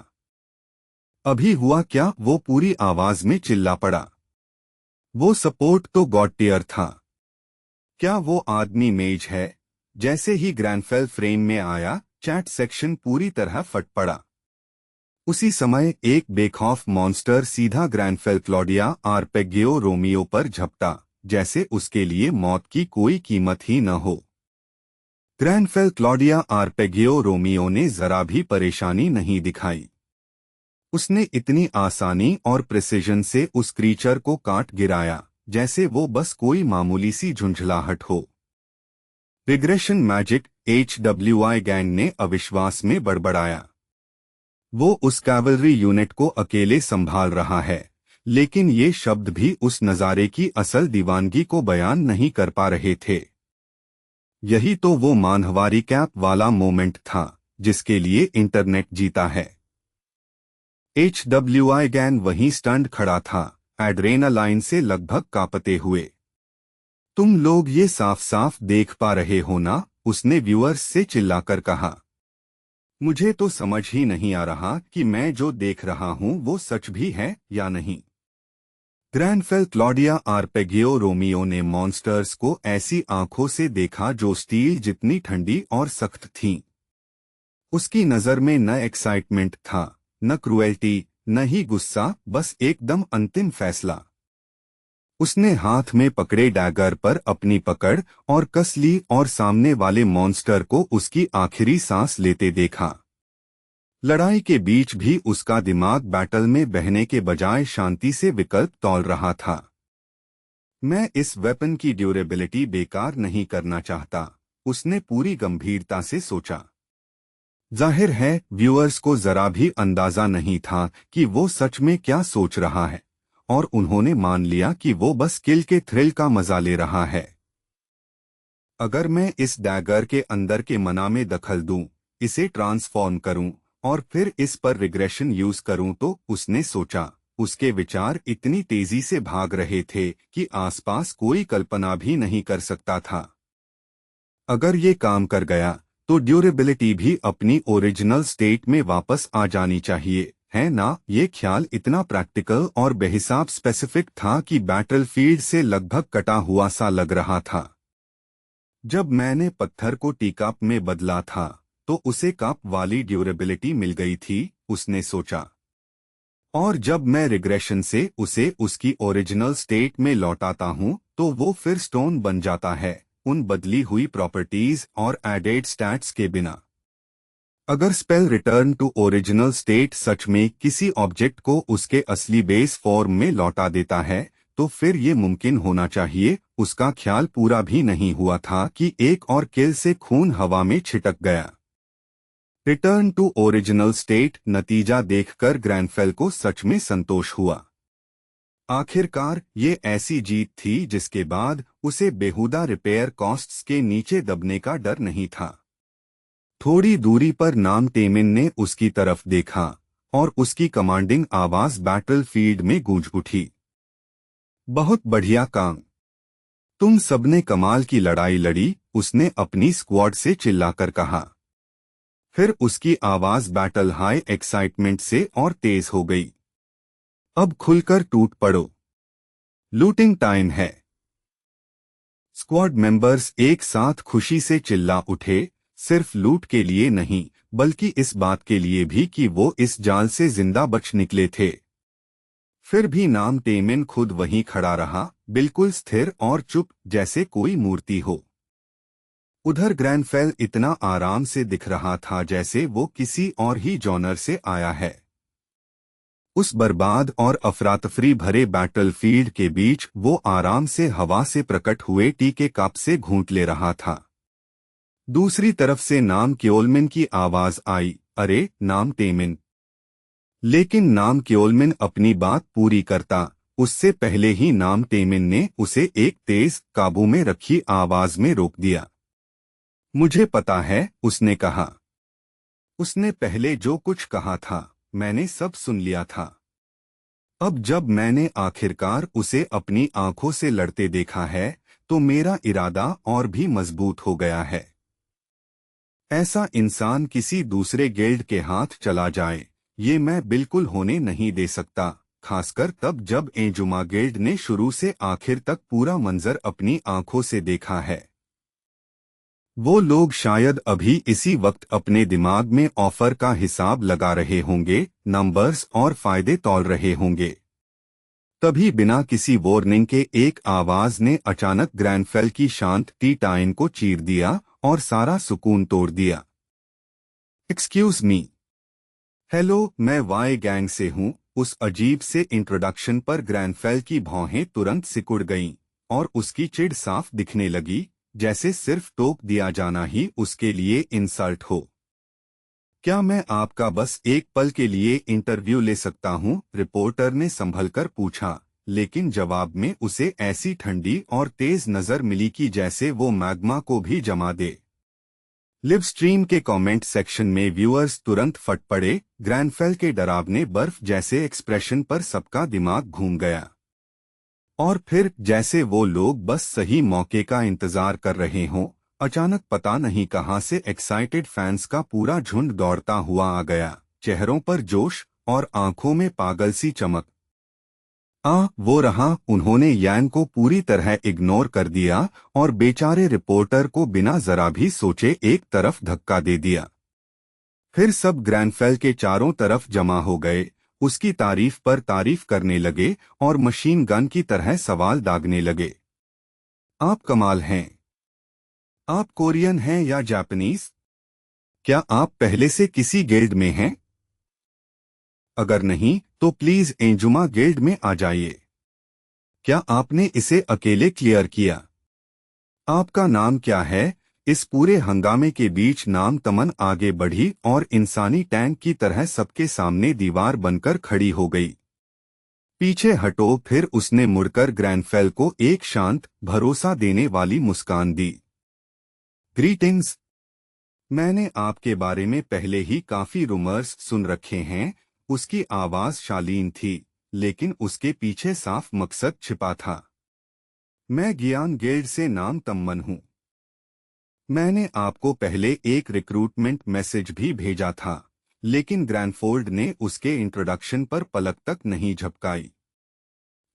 अभी हुआ क्या, वो पूरी आवाज में चिल्ला पड़ा। वो सपोर्ट तो गॉड टियर था। क्या वो आदमी मेज है? जैसे ही ग्रैंडफेल फ्रेम में आया, चैट सेक्शन पूरी तरह फट पड़ा। उसी समय एक बेखौफ मॉन्स्टर सीधा ग्रैंडफेल क्लॉडिया आर्पेगियो रोमियो पर झपटा, जैसे उसके लिए मौत की कोई कीमत ही न हो। ग्रैंडफेल क्लॉडिया आर्पेगियो रोमियो ने जरा भी परेशानी नहीं दिखाई। उसने इतनी आसानी और प्रिसिजन से उस क्रीचर को काट गिराया, जैसे वो बस कोई मामूली सी झुंझलाहट हो। रिग्रेशन मैजिक, HWI गैंग ने अविश्वास में बड़बड़ाया। वो उस कैवलरी यूनिट को अकेले संभाल रहा है, लेकिन ये शब्द भी उस नज़ारे की असल दीवानगी को बयान नहीं कर पा रहे थे। यही तो वो मानहवारी कैप वाला मोमेंट था जिसके लिए इंटरनेट जीता है। HWI गैंग वहीं स्टंड खड़ा था, एड्रेनालाइन से लगभग कांपते हुए। तुम लोग ये साफ साफ देख पा रहे हो ना? उसने व्यूअर्स से चिल्लाकर कहा। मुझे तो समझ ही नहीं आ रहा कि मैं जो देख रहा हूं वो सच भी है या नहीं। ग्रैंडफेल क्लॉडिया आर्पेगियो रोमियो ने मॉन्स्टर्स को ऐसी आंखों से देखा जो स्टील जितनी ठंडी और सख्त थीं। उसकी नजर में न एक्साइटमेंट था, न क्रुएल्टी, न ही गुस्सा, बस एकदम अंतिम फैसला। उसने हाथ में पकड़े डैगर पर अपनी पकड़ और कस ली और सामने वाले मॉन्स्टर को उसकी आखिरी सांस लेते देखा। लड़ाई के बीच भी उसका दिमाग बैटल में बहने के बजाय शांति से विकल्प तौल रहा था। मैं इस वेपन की ड्यूरेबिलिटी बेकार नहीं करना चाहता, उसने पूरी गंभीरता से सोचा। जाहिर है व्यूअर्स को जरा भी अंदाजा नहीं था कि वो सच में क्या सोच रहा है, और उन्होंने मान लिया कि वो बस किल के थ्रिल का मजा ले रहा है। अगर मैं इस डैगर के अंदर के मना में दखल दूं, इसे ट्रांसफॉर्म करूं और फिर इस पर रिग्रेशन यूज करूं तो, उसने सोचा। उसके विचार इतनी तेजी से भाग रहे थे कि आसपास कोई कल्पना भी नहीं कर सकता था। अगर ये काम कर गया तो ड्यूरेबिलिटी भी अपनी ओरिजिनल स्टेट में वापस आ जानी चाहिए, है ना? ये ख्याल इतना प्रैक्टिकल और बेहिसाब स्पेसिफिक था कि बैटलफील्ड से लगभग कटा हुआ सा लग रहा था। जब मैंने पत्थर को टीकप में बदला था तो उसे कप वाली ड्यूरेबिलिटी मिल गई थी, उसने सोचा। और जब मैं रिग्रेशन से उसे उसकी ओरिजिनल स्टेट में लौटाता हूं तो वो फिर स्टोन बन जाता है, उन बदली हुई प्रॉपर्टीज और एडेड स्टैट्स के बिना। अगर spell return to original state सच में किसी ऑब्जेक्ट को उसके असली बेस फॉर्म में लौटा देता है, तो फिर ये मुमकिन होना चाहिए। उसका ख्याल पूरा भी नहीं हुआ था कि एक और किल से खून हवा में छिटक गया। रिटर्न टू ओरिजिनल स्टेट नतीजा देखकर ग्रैंडफेल को सच में संतोष हुआ। आखिरकार ये ऐसी जीत थी जिसके बाद उसे बेहुदा रिपेयर कॉस्ट्स के नीचे दबने का डर नहीं था। थोड़ी दूरी पर नाम टेमिन ने उसकी तरफ देखा और उसकी कमांडिंग आवाज बैटलफील्ड में गूंज उठी। बहुत बढ़िया काम, तुम सबने कमाल की लड़ाई लड़ी, उसने अपनी स्क्वाड से चिल्लाकर कहा। फिर उसकी आवाज बैटल हाई एक्साइटमेंट से और तेज हो गई। अब खुलकर टूट पड़ो, लूटिंग टाइम है। स्क्वाड मेंबर्स एक साथ खुशी से चिल्ला उठे, सिर्फ लूट के लिए नहीं बल्कि इस बात के लिए भी कि वो इस जाल से जिंदा बच निकले थे। फिर भी नाम टेमिन खुद वहीं खड़ा रहा, बिल्कुल स्थिर और चुप, जैसे कोई मूर्ति हो। उधर ग्रैंडफेल इतना आराम से दिख रहा था जैसे वो किसी और ही जॉनर से आया है। उस बर्बाद और अफरातफरी भरे बैटलफील्ड के बीच वो आराम से हवा से प्रकट हुए टी के कप से घूंट ले रहा था। दूसरी तरफ से नाम क्योलमिन की आवाज आई, अरे नाम टेमिन। लेकिन नाम क्योलमिन अपनी बात पूरी करता उससे पहले ही नाम टेमिन ने उसे एक तेज काबू में रखी आवाज में रोक दिया। मुझे पता है, उसने कहा। उसने पहले जो कुछ कहा था मैंने सब सुन लिया था। अब जब मैंने आखिरकार उसे अपनी आंखों से लड़ते देखा है तो मेरा इरादा और भी मजबूत हो गया है। ऐसा इंसान किसी दूसरे गिल्ड के हाथ चला जाए ये मैं बिल्कुल होने नहीं दे सकता, खासकर तब जब एजुमा गिल्ड ने शुरू से आखिर तक पूरा मंजर अपनी आंखों से देखा है। वो लोग शायद अभी इसी वक्त अपने दिमाग में ऑफर का हिसाब लगा रहे होंगे, नंबर्स और फायदे तौल रहे होंगे। तभी बिना किसी वार्निंग के एक आवाज ने अचानक ग्रैंडफेल की शांत टी टाइम को चीर दिया और सारा सुकून तोड़ दिया। Excuse me. हेलो, मैं वाई गैंग से हूँ। उस अजीब से इंट्रोडक्शन पर ग्रैंडफेल की भौहें तुरंत सिकुड़ गईं और उसकी चिढ़ साफ दिखने लगी, जैसे सिर्फ टोक दिया जाना ही उसके लिए इंसल्ट हो। क्या मैं आपका बस एक पल के लिए इंटरव्यू ले सकता हूँ? रिपोर्टर ने संभलकर पूछा, लेकिन जवाब में उसे ऐसी ठंडी और तेज नजर मिली कि जैसे वो मैग्मा को भी जमा दे। लिव स्ट्रीम के कमेंट सेक्शन में व्यूअर्स तुरंत फट पड़े। ग्रैंडफेल के डरावने बर्फ जैसे एक्सप्रेशन पर सबका दिमाग घूम गया। और फिर जैसे वो लोग बस सही मौके का इंतजार कर रहे हों, अचानक पता नहीं कहां से एक्साइटेड फैंस का पूरा झुंड दौड़ता हुआ आ गया, चेहरों पर जोश और आंखों में पागल सी चमक। वो रहा। उन्होंने यान को पूरी तरह इग्नोर कर दिया और बेचारे रिपोर्टर को बिना जरा भी सोचे एक तरफ धक्का दे दिया। फिर सब ग्रैंडफेल के चारों तरफ जमा हो गए, उसकी तारीफ पर तारीफ करने लगे और मशीन गन की तरह सवाल दागने लगे। आप कमाल हैं। आप कोरियन हैं या जापानीज? क्या आप पहले से किसी गिल्ड में हैं? अगर नहीं तो प्लीज एजुमा गिल्ड में आ जाइए। क्या आपने इसे अकेले क्लियर किया? आपका नाम क्या है? इस पूरे हंगामे के बीच नाम तमन आगे बढ़ी और इंसानी टैंक की तरह सबके सामने दीवार बनकर खड़ी हो गई। पीछे हटो। फिर उसने मुड़कर ग्रैंडफेल को एक शांत, भरोसा देने वाली मुस्कान दी। ग्रीटिंग्स। मैंने आपके बारे में पहले ही काफी रूमर्स सुन रखे हैं। उसकी आवाज शालीन थी, लेकिन उसके पीछे साफ मकसद छिपा था। मैं गियान गिल्ड से नाम तम्मन हूँ। मैंने आपको पहले एक रिक्रूटमेंट मैसेज भी भेजा था, लेकिन ग्रैंडफोल्ड ने उसके इंट्रोडक्शन पर पलक तक नहीं झपकाई।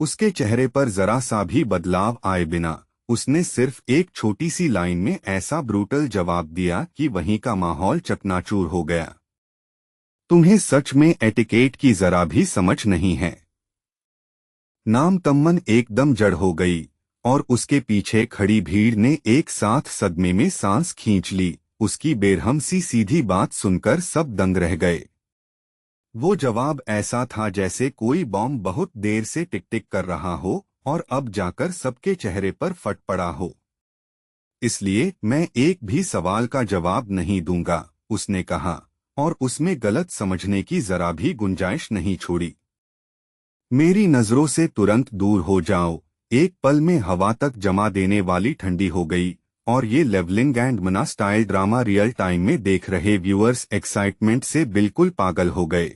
उसके चेहरे पर जरा सा भी बदलाव आए बिना उसने सिर्फ एक छोटी सी लाइन में ऐसा ब्रूटल जवाब दिया कि वहीं का माहौल चकनाचूर हो गया। तुम्हें सच में एटिकेट की जरा भी समझ नहीं है। नाम तम्मन एकदम जड़ हो गई और उसके पीछे खड़ी भीड़ ने एक साथ सदमे में सांस खींच ली। उसकी बेरहम सी सीधी बात सुनकर सब दंग रह गए। वो जवाब ऐसा था जैसे कोई बॉम्ब बहुत देर से टिक टिक कर रहा हो और अब जाकर सबके चेहरे पर फट पड़ा हो। इसलिए मैं एक भी सवाल का जवाब नहीं दूंगा, उसने कहा, और उसमें गलत समझने की जरा भी गुंजाइश नहीं छोड़ी। मेरी नजरों से तुरंत दूर हो जाओ। एक पल में हवा तक जमा देने वाली ठंडी हो गई और ये लेवलिंग एंड मना स्टाइल ड्रामा रियल टाइम में देख रहे व्यूअर्स एक्साइटमेंट से बिल्कुल पागल हो गए।